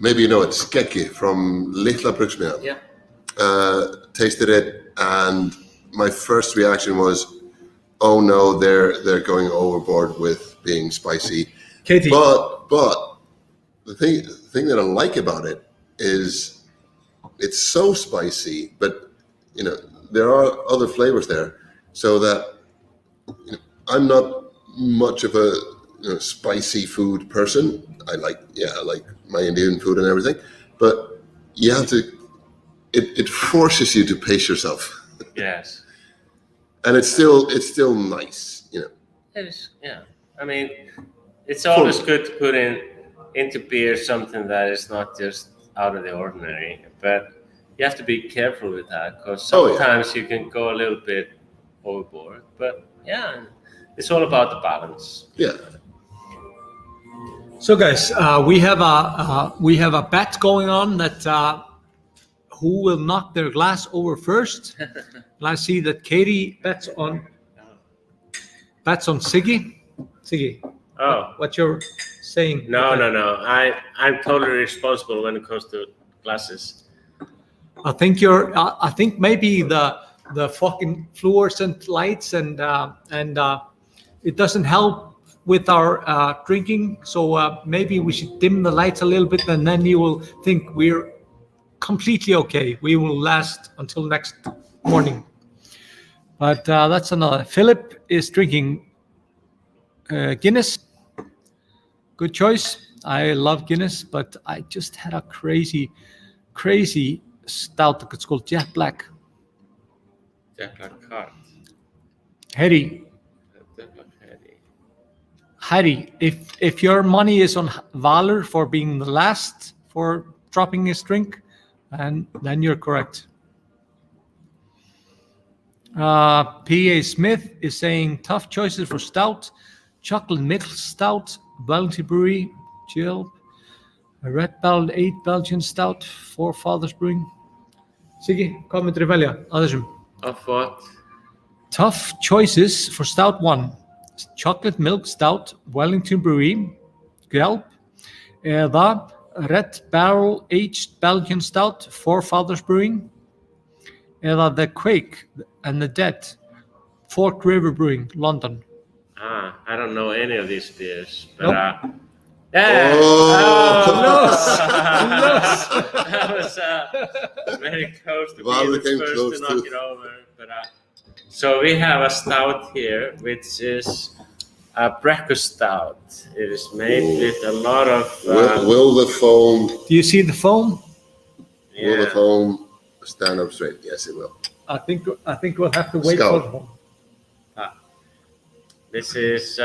Maybe it's skeggi from Litla Brugsmiðjan. Yeah. Tasted it, and my first reaction was, oh no, they're going overboard with being spicy. Katie. But the thing that I like about it is it's so spicy, but there are other flavors there, so that I'm not much of a spicy food person. I like my Indian food and everything, but you have to. It forces you to pace yourself. Yes. And it's still nice, It is, yeah. I mean, it's always good to put into beer something that is not just out of the ordinary, but you have to be careful with that, because sometimes you can go a little bit overboard. But yeah, it's all about the balance. Yeah. So guys, we have a bet going on that who will knock their glass over first. And I see that Katie bets on Siggi. Siggi. Oh. What you're saying? No. I'm totally responsible when it comes to glasses. I think maybe the fucking fluorescent lights and it doesn't help with our drinking. So maybe we should dim the lights a little bit, and then you will think we're completely okay. We will last until next morning. But that's another. Philip is drinking Guinness. Good choice. I love Guinness, but I just had a crazy stout. It's called Jet Black. Jet Black card. Harry, Jet Black Heady. Harry, if your money is on Valur for being the last for dropping his drink, and then you're correct. P.A. Smith is saying tough choices for stout, chocolate milk stout, Wellington Brewery, Jill, a Red Barrel 8 Belgian stout, Forefathers Brewing. Siggi, hvað myndir þið velja af þessum? Of what? Tough choices for stout 1. Chocolate milk stout, Wellington Brewery, Gelb, eða Red Barrel aged Belgian stout, Forefathers Brewing, eða The Quake and the Dead, Fork River Brewing, London. I don't know any of these beers, but Nope. yeah. Close. That was very close to Valur being came the first close to knock too. it over. But so we have a stout here, which is a breakfast stout. It is made with a lot of. Will the foam? Do you see the foam? Will the Yeah. foam stand up straight? Yes, it will. I think we'll have to wait Scout. for the foam. This is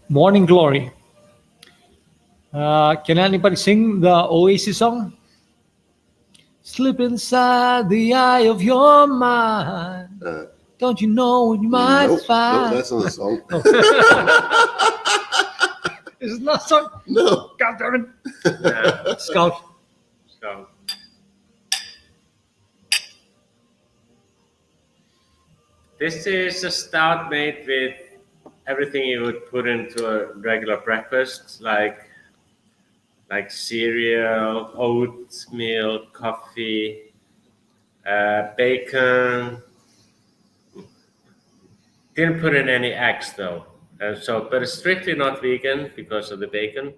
Morning Glory. Can anybody sing the Oasis song? Slip inside the eye of your mind. Don't you know you might Nope, find? no, that's not the song. Is it not a song? No. God damn it. Scout. so. This is a stout made with everything you would put into a regular breakfast, like cereal, oatmeal, coffee, bacon. Didn't put in any eggs though, but it's strictly not vegan because of the bacon.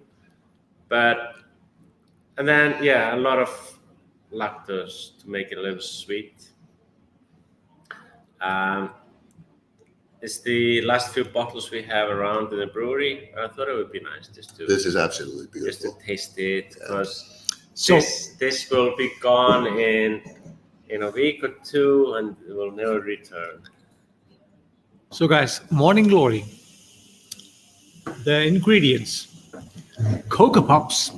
And then a lot of lactose to make it a little sweet. It's the last few bottles we have around in the brewery. I thought it would be nice just to This is absolutely beautiful. taste it, because So this will be gone in a week or two, and it will never return. So guys, Morning Glory. The ingredients: Cocoa Pops,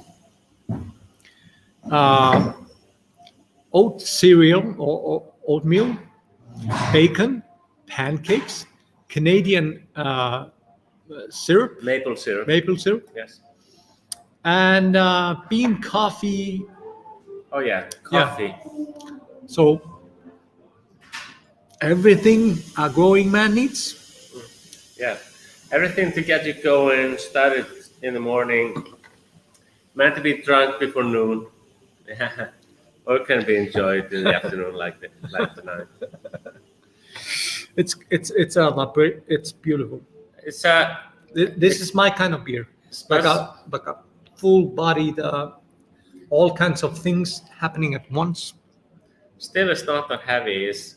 oat cereal or oatmeal, bacon, pancakes, Canadian syrup, Maple syrup. maple syrup, Yes. and bean coffee. Oh yeah, coffee. So everything a growing man needs. Yeah, everything to get you going. Started in the morning. Meant to be drunk before noon. Or it can be enjoyed in the afternoon, like tonight. It's beautiful. It's This is my kind of beer. Like a full-bodied, all kinds of things happening at once. still it's not that heavy. It's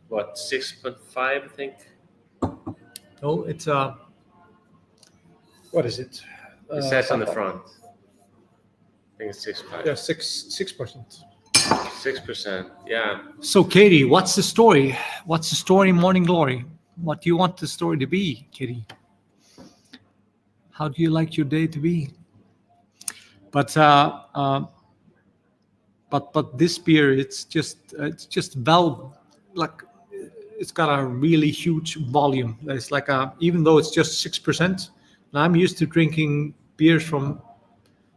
what, 6.5, I think. No, it's what is it? It says on the front. I think it's 6.5. Yeah, 6%. 6%. Yeah. So, Katie, what's the story? What's the story in Morning Glory? What do you want the story to be, Katie? How do you like your day to be? But this beer, it's just it's got a really huge volume. It's like even though it's just 6%, and I'm used to drinking beers from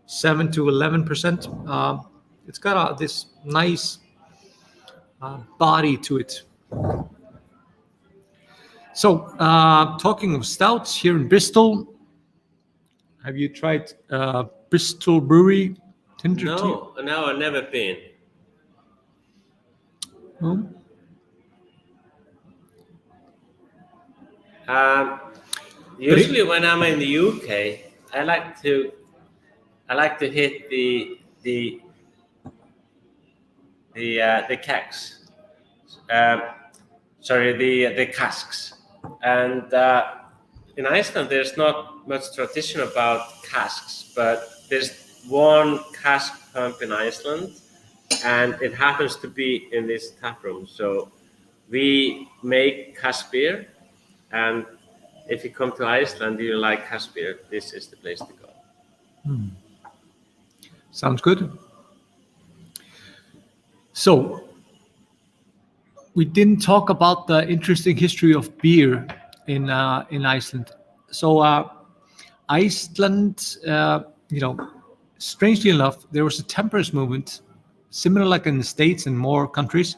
7 to 11%. It's got this nice body to it. So, talking of stouts here in Bristol, have you tried Bristol Brewery Tinder No, I've never been. Tea? No? Usually, when I'm in the UK, I like to hit the kegs. Sorry, the casks. And in Iceland, there's not much tradition about casks, but there's one cask pump in Iceland, and it happens to be in this taproom. So we make cask beer, and if you come to Iceland, you like cask beer, this is the place to go. Sounds good. So we didn't talk about the interesting history of beer in Iceland. So Iceland, strangely enough, there was a temperance movement, similar like in the States and more countries,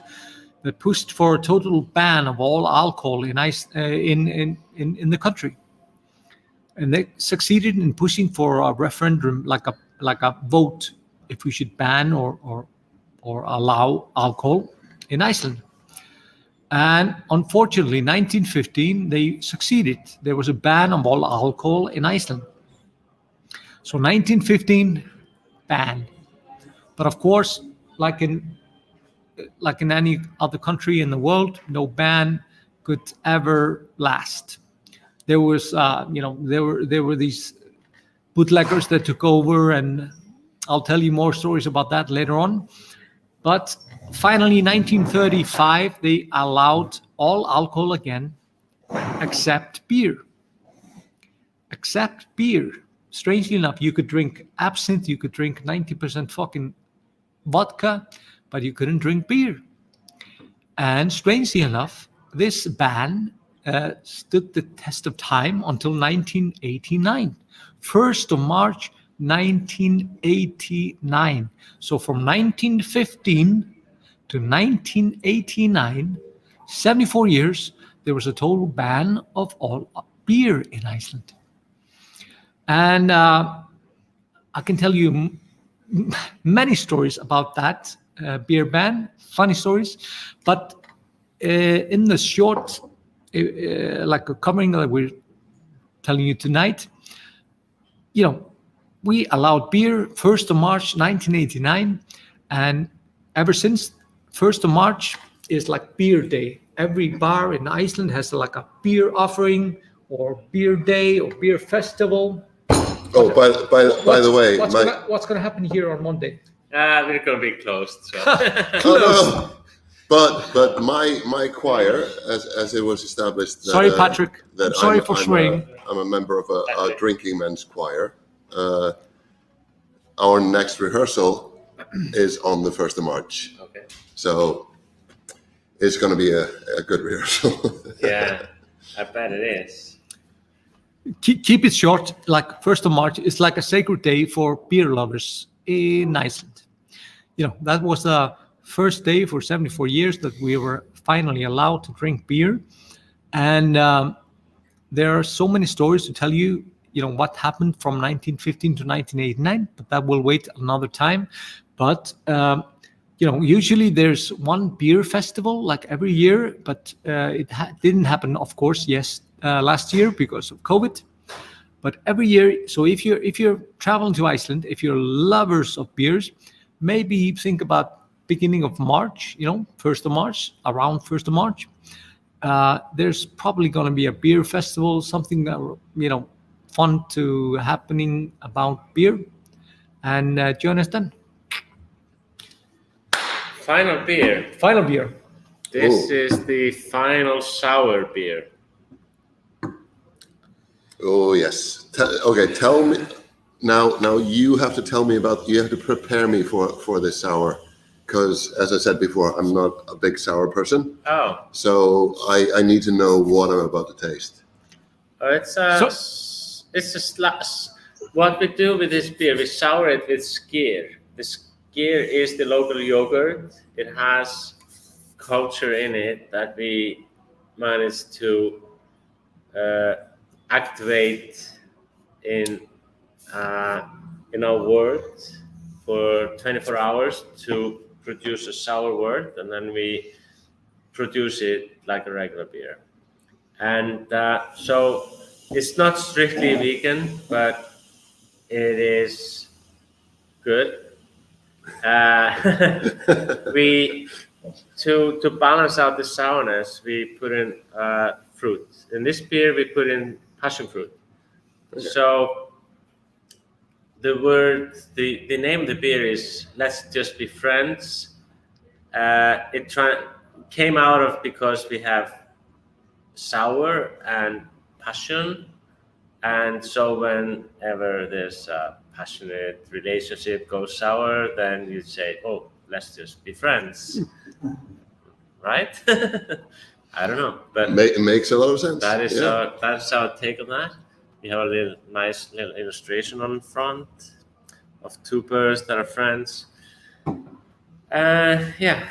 that pushed for a total ban of all alcohol in the country, and they succeeded in pushing for a referendum, like a vote, if we should ban or allow alcohol in Iceland. And unfortunately, 1915, they succeeded. There was a ban on all alcohol in Iceland. So 1915, ban. But of course, like in any other country in the world, no ban could ever last. There was, there were these bootleggers that took over, and I'll tell you more stories about that later on. But finally, 1935, they allowed all alcohol again, except beer. Except beer. Strangely enough, you could drink absinthe, you could drink 90% fucking vodka, but you couldn't drink beer. And strangely enough, this ban stood the test of time until 1989. 1st of March, 1989. So from 1915 to 1989, 74 years, there was a total ban of all beer in Iceland. And I can tell you many stories about that beer ban, funny stories. But in the short, like a covering that we're telling you tonight, we allowed beer 1st of March 1989, and ever since 1st of March is like beer day. Every bar in Iceland has like a beer offering or beer day or beer festival. Oh, by the way, what's going to happen here on Monday? We're going to be closed. So. Oh, no. But my choir, as it was established. Sorry, Patrick. I'm sorry for swearing. I'm a member of a drinking men's choir. Our next rehearsal is on the 1st of March. Okay. So it's going to be a good rehearsal. Yeah, I bet it is. Keep it short. Like 1st of March is like a sacred day for beer lovers in Iceland. That was the first day for 74 years that we were finally allowed to drink beer. And there are so many stories to tell you, what happened from 1915 to 1989, but that will wait another time. But, usually there's one beer festival like every year, but it didn't happen, of course, last year because of COVID. But every year, so if you're traveling to Iceland, if you're lovers of beers, maybe think about beginning of March, 1st of March, around 1st of March. There's probably going to be a beer festival, something that, fun to happening about beer. And do you understand? Final beer. Final beer. This is the final sour beer. Oh, yes. Okay, tell me. Now you have to tell me you have to prepare me for this sour. Because, as I said before, I'm not a big sour person. Oh. So I need to know what I'm about to taste. What we do with this beer, we sour it with skyr. The skyr is the local yogurt. It has culture in it that we managed to activate in our wort for 24 hours to produce a sour wort, and then we produce it like a regular beer. And so it's not strictly vegan, but it is good. We to balance out the sourness, we put in fruit. In this beer, we put in passion fruit. Okay. So the name of the beer is "Let's Just Be Friends." It came out of because we have sour and passion, and so whenever there's a passionate relationship goes sour, then you say, "Oh, let's just be friends," right? I don't know, but It makes a lot of sense. that is Yeah. that's our take on that. We have a nice little illustration on front of two birds that are friends. Yeah.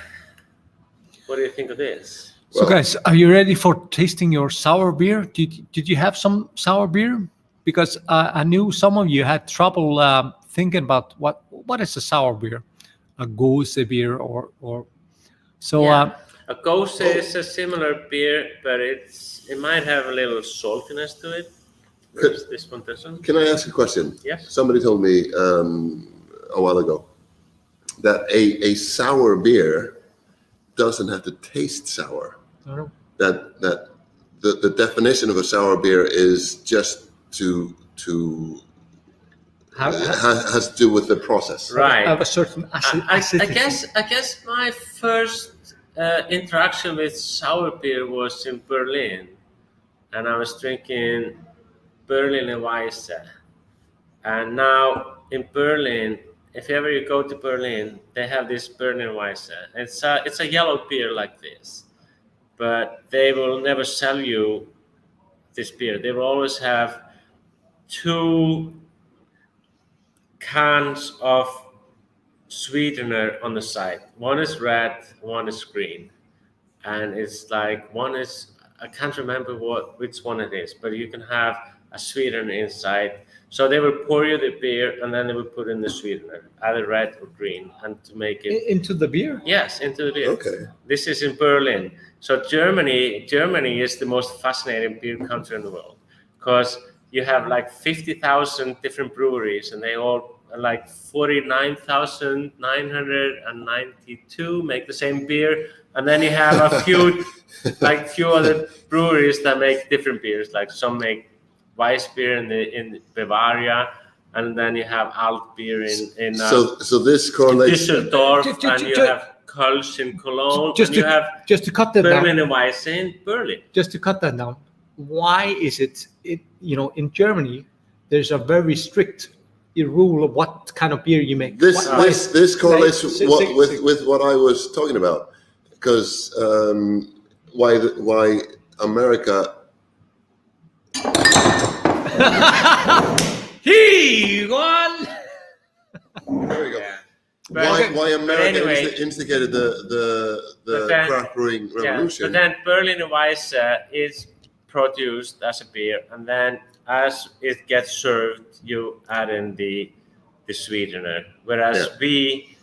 What do you think of this? So guys, are you ready for tasting your sour beer? Did you have some sour beer? Because I knew some of you had trouble thinking about what is a sour beer, a gose beer or so. Yeah. A gose is a similar beer, but it might have a little saltiness to it. Whereas this one doesn't. Can I ask a question? Yes. Somebody told me a while ago that a sour beer doesn't have to taste sour. I don't know. That the definition of a sour beer is just to has to do with the process. Right. Have a certain I acidity. guess my first interaction with sour beer was in Berlin, and I was drinking Berliner Weisse. And now in Berlin, if ever you go to Berlin, they have this Berliner Weisse. It's a yellow beer like this, but they will never sell you this beer. They will always have two cans of sweetener on the side. One is red, one is green, and it's like one is, I can't remember which one it is, but you can have a sweetener inside. So they will pour you the beer and then they will put in the sweetener, either red or green, and to make it into the beer. yes, into the beer. Okay. This is in Berlin. So Germany is the most fascinating beer country in the world because you have like 50,000 different breweries, and they all like 49,992 make the same beer, and then you have a few other breweries that make different beers. Like some make Weiss beer in Bavaria, and then you have Alt beer in So this correlates. Düsseldorf, Ju- ju- and you ju- have Kölsch in Cologne, Just and you have to cut that down. Berliner Weisse in Berlin. Just to cut that down, why is it in Germany there's a very strict rule of what kind of beer you make? This correlates Say- with what I was talking about, because why America. He won. There we go. Yeah. Why America anyway, instigated the But then- craft brewing revolution? But then Berliner Weisse is produced as a beer, and then as it gets served, you add in the sweetener. Whereas we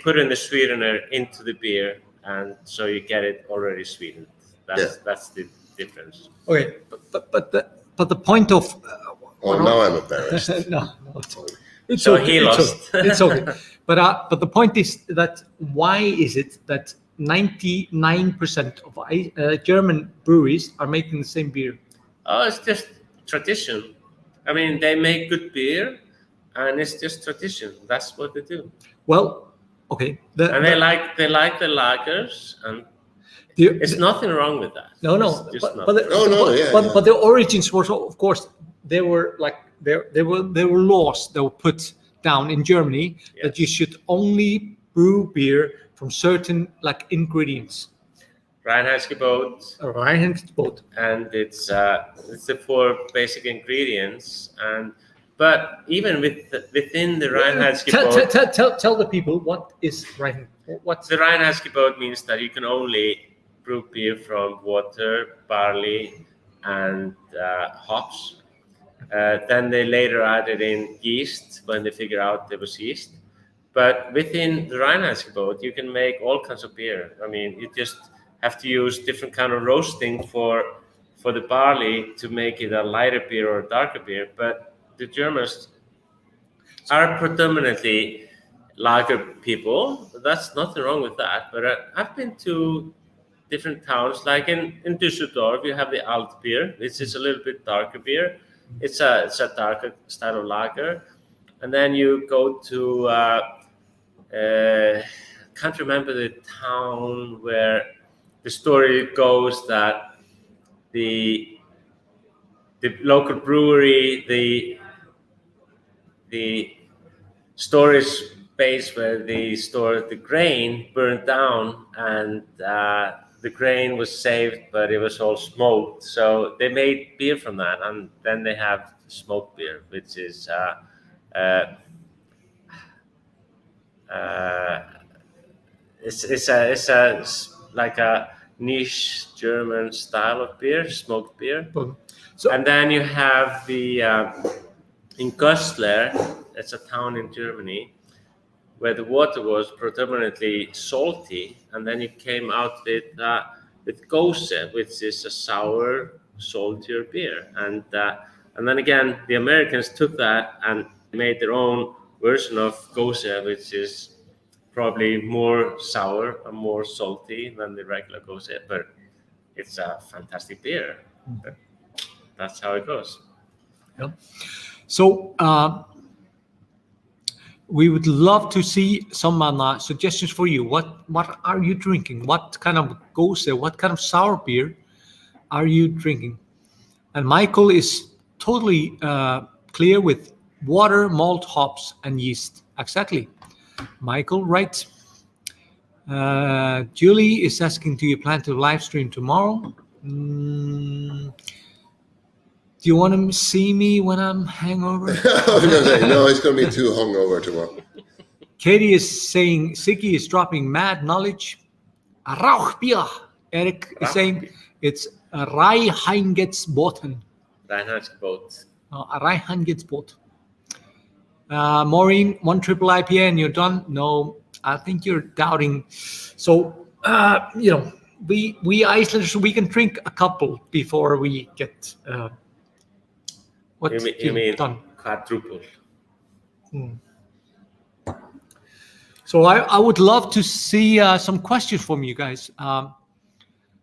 put in the sweetener into the beer, and so you get it already sweetened. That's the difference. Okay, but the point of Now I'm embarrassed. no, it's So okay. he lost. It's okay. But the point is that why is it that 99% of German breweries are making the same beer? Oh, it's just tradition. I mean, they make good beer, and it's just tradition. That's what they do. Well, okay. And they like the lagers, and it's nothing wrong with that. No, It's just but nothing. but the origins were, of course, they were laws that were put down in Germany that you should only brew beer from certain ingredients. Reinheitsgebot, Reinheitsgebot. and it's the 4 basic ingredients, but even within the Reinheitsgebot, Tell the people what is Reinheitsgebot. What's the Reinheitsgebot means that you can only brew beer from water, barley, and hops. Then they later added in yeast when they figured out there was yeast. But within the Reinheitsgebot, you can make all kinds of beer. I mean, you just have to use different kind of roasting for for the barley to make it a lighter beer or a darker beer. But the Germans are predominantly lager people. That's nothing wrong with that. But I've been to different towns, like in Düsseldorf, you have the Alt beer, which is a little bit darker beer. It's a darker style of lager. And then you go to, can't remember the town where the story goes that the local brewery, the storage space where they stored the grain burned down, and the grain was saved, but it was all smoked. So they made beer from that, and then they have smoked beer, which is it's like a niche German style of beer, smoked beer. So, And then you have the in Gössler, it's a town in Germany, where the water was predominantly salty, and then it came out with Gose, which is a sour, saltier beer. And then again, the Americans took that and made their own version of Gose, which is probably more sour and more salty than the regular Gose, but it's a fantastic beer. But that's how it goes. yeah. So we would love to see some suggestions for you. What are you drinking? What kind of Gose, what kind of sour beer are you drinking? And Michael is totally clear with water, malt, hops, and yeast. Exactly. Michael, right. Julie is asking, do you plan to live stream tomorrow? Do you want to see me when I'm hangover? I was going to say, no, it's going to be too hungover tomorrow. Katie is saying, Siggi is dropping mad knowledge. Rauchbier. Eric is saying, it's Reykjaviksbotn. Reinhardsboot. Reykjaviksbotn. Maureen, 1 triple IPA and you're done? No, I think you're doubting. So, we Icelanders, we can drink a couple before we get You mean done. quadruple? So I would love to see some questions from you guys.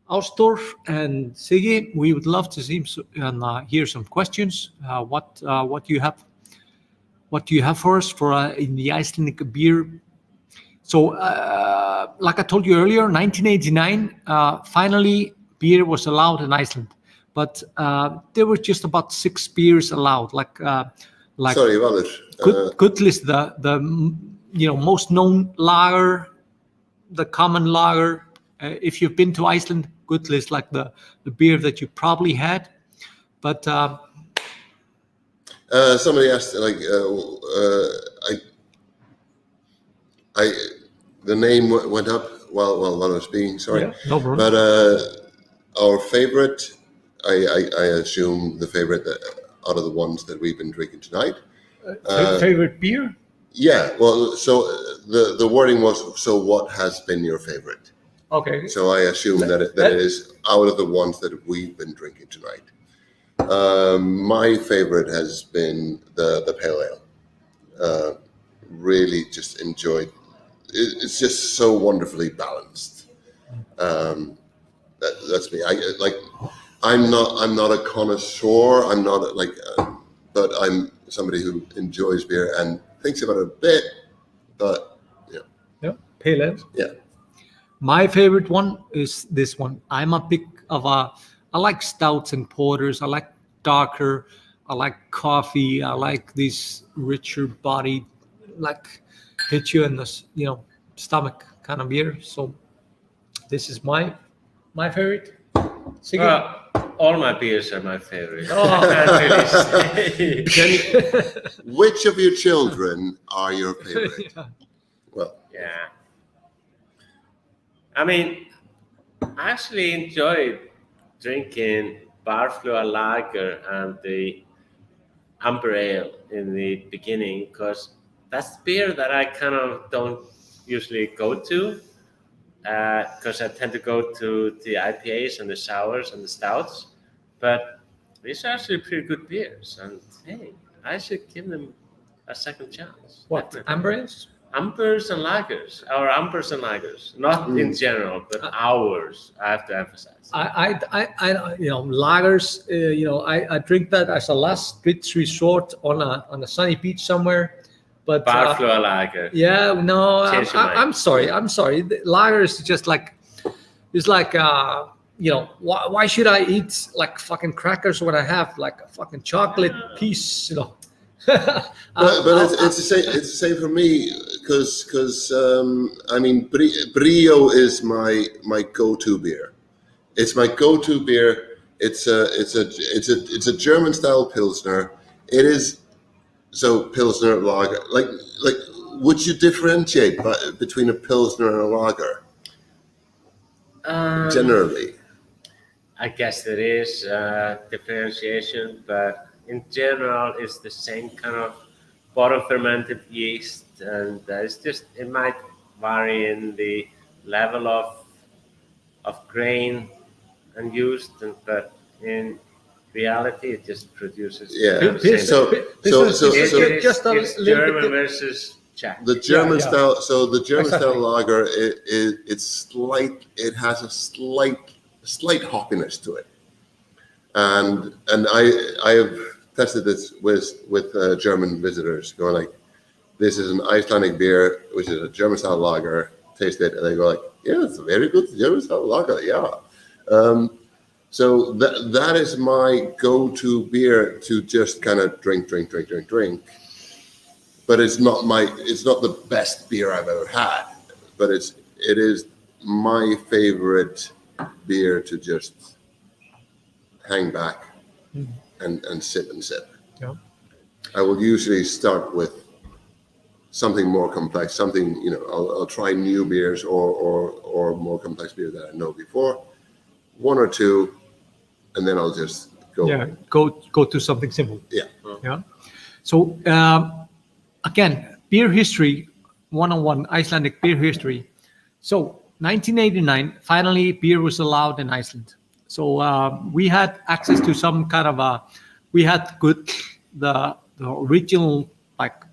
Ástþór and Siggi, we would love to see and hear some questions. What do you have? What do you have for us in the Icelandic beer? So, like I told you earlier, 1989, finally beer was allowed in Iceland, but there were just about 6 beers allowed. Sorry, Valur. Good list, the most known lager, the common lager. If you've been to Iceland, good list, like the beer that you probably had, but. Somebody asked, the name went up while I was speaking. Sorry, Yeah, no problem. But our favorite, I assume the favorite out of the ones that we've been drinking tonight. Favorite beer? Yeah. Well, so the wording was, so what has been your favorite? Okay. So I assume that it is out of the ones that we've been drinking tonight. My favorite has been the pale ale. Really just enjoyed. It's just so wonderfully balanced. That's me. I'm not a connoisseur. I'm not but I'm somebody who enjoys beer and thinks about it a bit. But Yeah, pale ale. yeah. My favorite one is this one. I'm a big I like stouts and porters. I like darker. I like coffee. I like these richer bodied, like hit you in the stomach kind of beer. So this is my favorite. Siggi? All my beers are my favorite. Oh. I can't really say. Which of your children are your favorite? Yeah. Well, Yeah. I mean, I actually enjoyed drinking Barflua Lager and the Unbraille in the beginning, because that's the beer that I kind of don't usually go to, because I tend to go to the IPAs and the sours and the stouts. But these are actually pretty good beers, and hey, I should give them a second chance. What, Definitely. Ambres? Ambers and lagers, or ambers and lagers, not in general, but ours. I have to emphasize. I lagers. I drink that as a last resort on a sunny beach somewhere. But Barflua lager. yeah, no, Change your mind. I'm sorry. The lager is just like, it's like why should I eat like fucking crackers when I have like a fucking chocolate piece? But it's the same. It's the same for me because I mean Brio is my go-to beer. It's my go-to beer. It's a German style pilsner. It is so pilsner lager. Like would you differentiate between a pilsner and a lager? Generally, I guess there is differentiation, but in general, it's the same kind of bottom fermented yeast, and it might vary in the level of grain and used, but in reality, it just produces. It's German versus Czech. The German style. So the German style lager, it has a slight hoppiness to it, and I have tested this with German visitors, going like, this is an Icelandic beer, which is a German style lager. Taste it, and they go like, yeah, it's a very good German style lager. Yeah. So that is my go-to beer to just kind of drink. But it's not the best beer I've ever had. But it is my favorite beer to just hang back and sip and sip. Yeah. I will usually start with something more complex, something, I'll try new beers or more complex beer that I know before, one or two, and then I'll just go. Yeah, go to something simple. Yeah. Yeah. So again, beer history 101, Icelandic beer history. So 1989, finally beer was allowed in Iceland. So we had access to some kind of we had the original like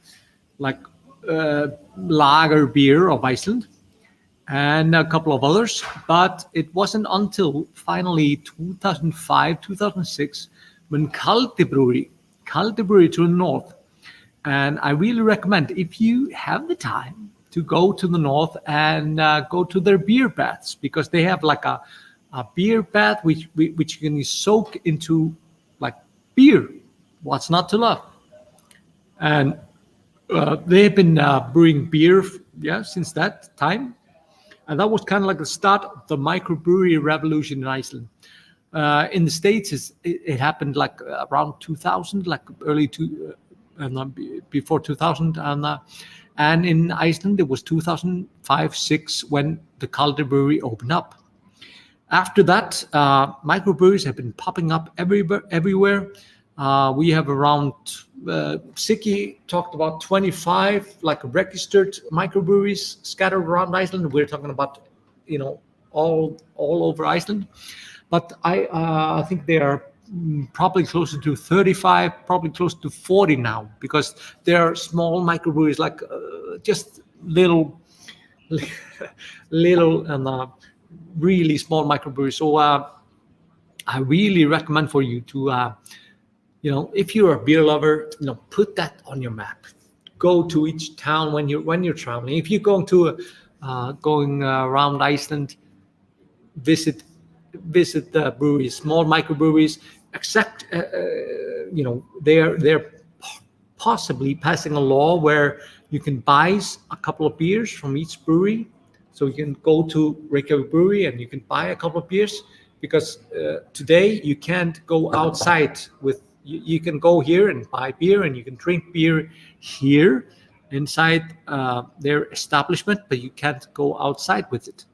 lager beer of Iceland and a couple of others, but it wasn't until finally 2005, 2006 when Kaldi Brewery to the north. And I really recommend, if you have the time, to go to the north and go to their beer baths, because they have like a beer bath which you can soak into like beer. What's not to love? And they've been brewing beer since that time. And that was kind of like the start of the microbrewery revolution in Iceland. In the States, it happened like around 2000, like before 2000. And in Iceland, it was 2005-06 when the Kaldi Brewery opened up. After that, microbreweries have been popping up everywhere. We have around, Siggi talked about 25 like registered microbreweries scattered around Iceland. We're talking about, all over Iceland. But I think they are probably closer to 35, probably close to 40 now, because there are small microbreweries, like just little and really small microbreweries. So I really recommend for you to, if you're a beer lover, put that on your map. Go to each town when you're traveling. If you're going around Iceland, visit the breweries, small microbreweries. Except they're possibly passing a law where you can buy a couple of beers from each brewery. So you can go to Reykjavik Brewery and you can buy a couple of beers, because today you can't go outside with. You can go here and buy beer, and you can drink beer here inside their establishment, but you can't go outside with it.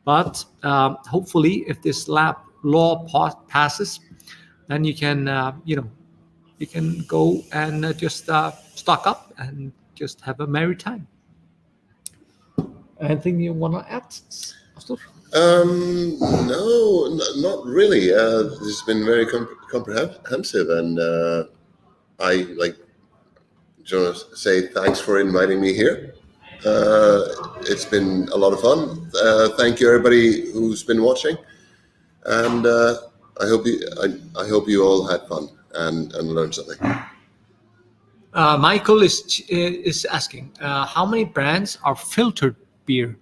But hopefully, if this law passes, then you can you can go and just stock up and just have a merry time. Anything you want to add, Ástþór? No, not really. This has been very comprehensive, and I like to say thanks for inviting me here. It's been a lot of fun. Thank you, everybody who's been watching, and I hope you all had fun and learned something. Michael is asking, how many brands are filtered beer?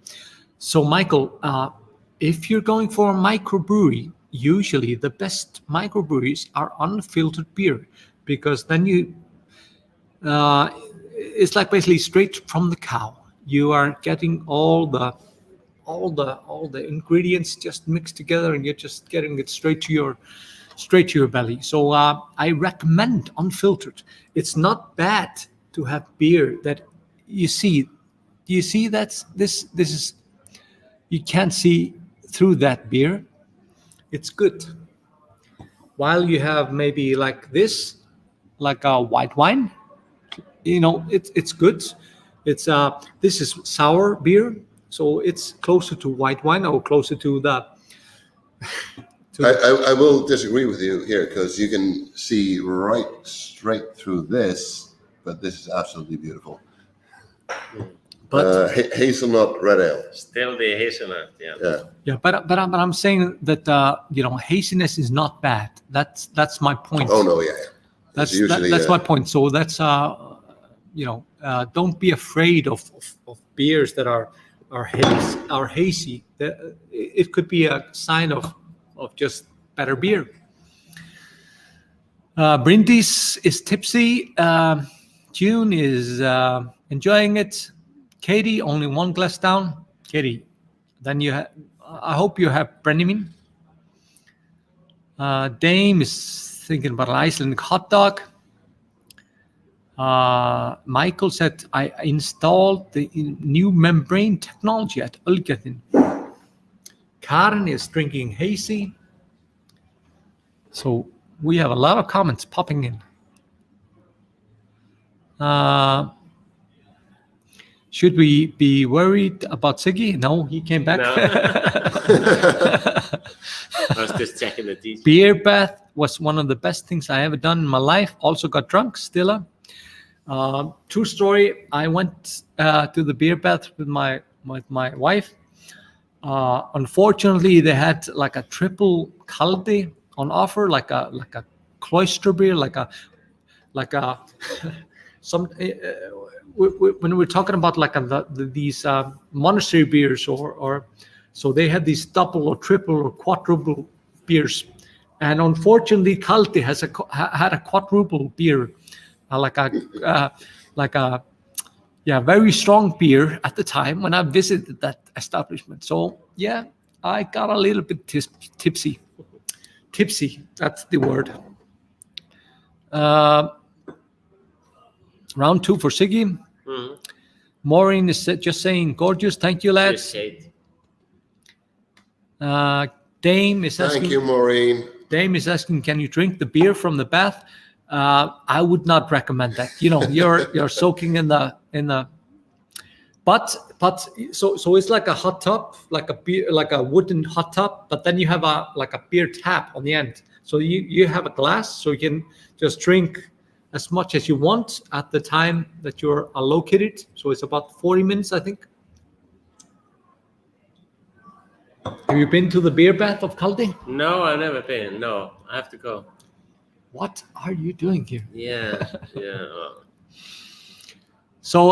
So, Michael, if you're going for a microbrewery, usually the best microbreweries are unfiltered beer, because then it's like basically straight from the cow. You are getting all the ingredients just mixed together, and you're just getting it straight to your belly. So I recommend unfiltered. It's not bad to have beer that you see. Do you see that's this is, you can't see through that beer. It's good. While you have maybe like this, like a white wine, it's good. It's this is sour beer, so it's closer to white wine or closer to the. I will disagree with you here, because you can see right straight through this, but this is absolutely beautiful. But hazelnut red ale. Still the hazelnut, yeah. Yeah, but I'm saying that haziness is not bad. That's my point. Oh no, yeah. That's my point. So that's don't be afraid of beers that are hazy. It could be a sign of just better beer. Brindis is tipsy. June is enjoying it. Katie, only one glass down. Katie, then I hope you have Brennimin. Dame is thinking about an Icelandic hot dog. Michael said, I installed the new membrane technology at Ölgerðin. Karen is drinking hazy. So we have a lot of comments popping in. Should we be worried about Siggi? No, he came back. No. I was just checking the details. Beer bath was one of the best things I ever done in my life. Also got drunk, still. True story. I went to the beer bath with my wife. Unfortunately, they had like a triple kaldi on offer, like a cloister beer, like a some. When we're talking about like these monastery beers, or so they had these double or triple or quadruple beers, and unfortunately, Kaldi had a quadruple beer, like a very strong beer at the time when I visited that establishment. So yeah, I got a little bit tipsy. Tipsy, that's the word. Round 2 for Siggi. Mm-hmm. Maureen is just saying, gorgeous. Thank you, lads. Dame is asking. Thank you, Maureen. Dame is asking, can you drink the beer from the bath? I would not recommend that. You're soaking in the. But so it's like a hot tub, like a beer, like a wooden hot tub. But then you have a beer tap on the end. So you have a glass, so you can just drink as much as you want at the time that you're allocated. So it's about 40 minutes, I think. Have you been to the beer bath of Kaldi? No, I've never been. No, I have to go. What are you doing here? Yeah. So,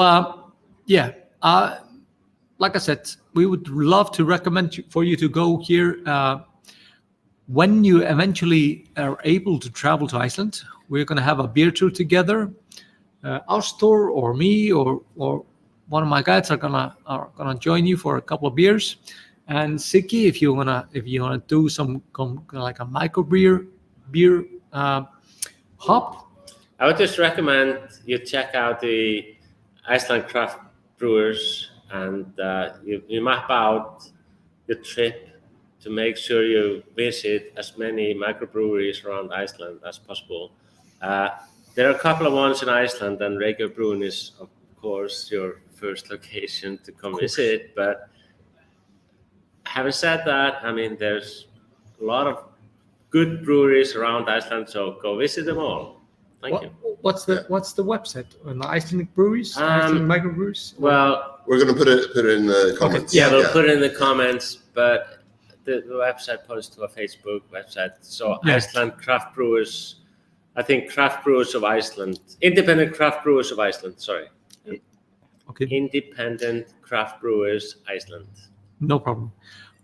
like I said, we would love to recommend for you to go here. When you eventually are able to travel to Iceland, we're going to have a beer tour together. Ástþór or me or one of my guys are gonna join you for a couple of beers. And Siggi, if you wanna do some like a micro beer hop. I would just recommend you check out the Iceland craft brewers, and you map out your trip to make sure you visit as many microbreweries around Iceland as possible. There are a couple of ones in Iceland, and Reykjavik Brewing is, of course, your first location to come visit. But having said that, I mean, there's a lot of good breweries around Iceland, so go visit them all. Thank you. What's the website? On the Icelandic breweries, Icelandic microbreweries? We're going to put it in the comments. Yeah, we'll put it in the comments, but the website posts to a Facebook website. So Iceland Craft Brewers, I think Craft Brewers of Iceland, Independent Craft Brewers of Iceland, sorry. Okay. Independent Craft Brewers Iceland. No problem.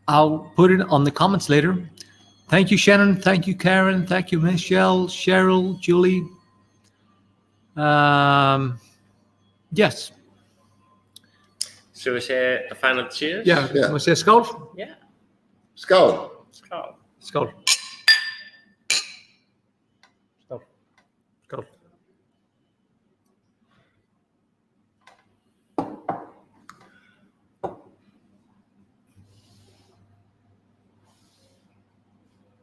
I'll put it on the comments later. Thank you, Shannon. Thank you, Karen. Thank you, Michelle, Cheryl, Julie. Yes. Should we say a final cheers? Yeah. Yeah. Want to say skål? Yeah. Skål. Skål. Skål. Skål. Skål.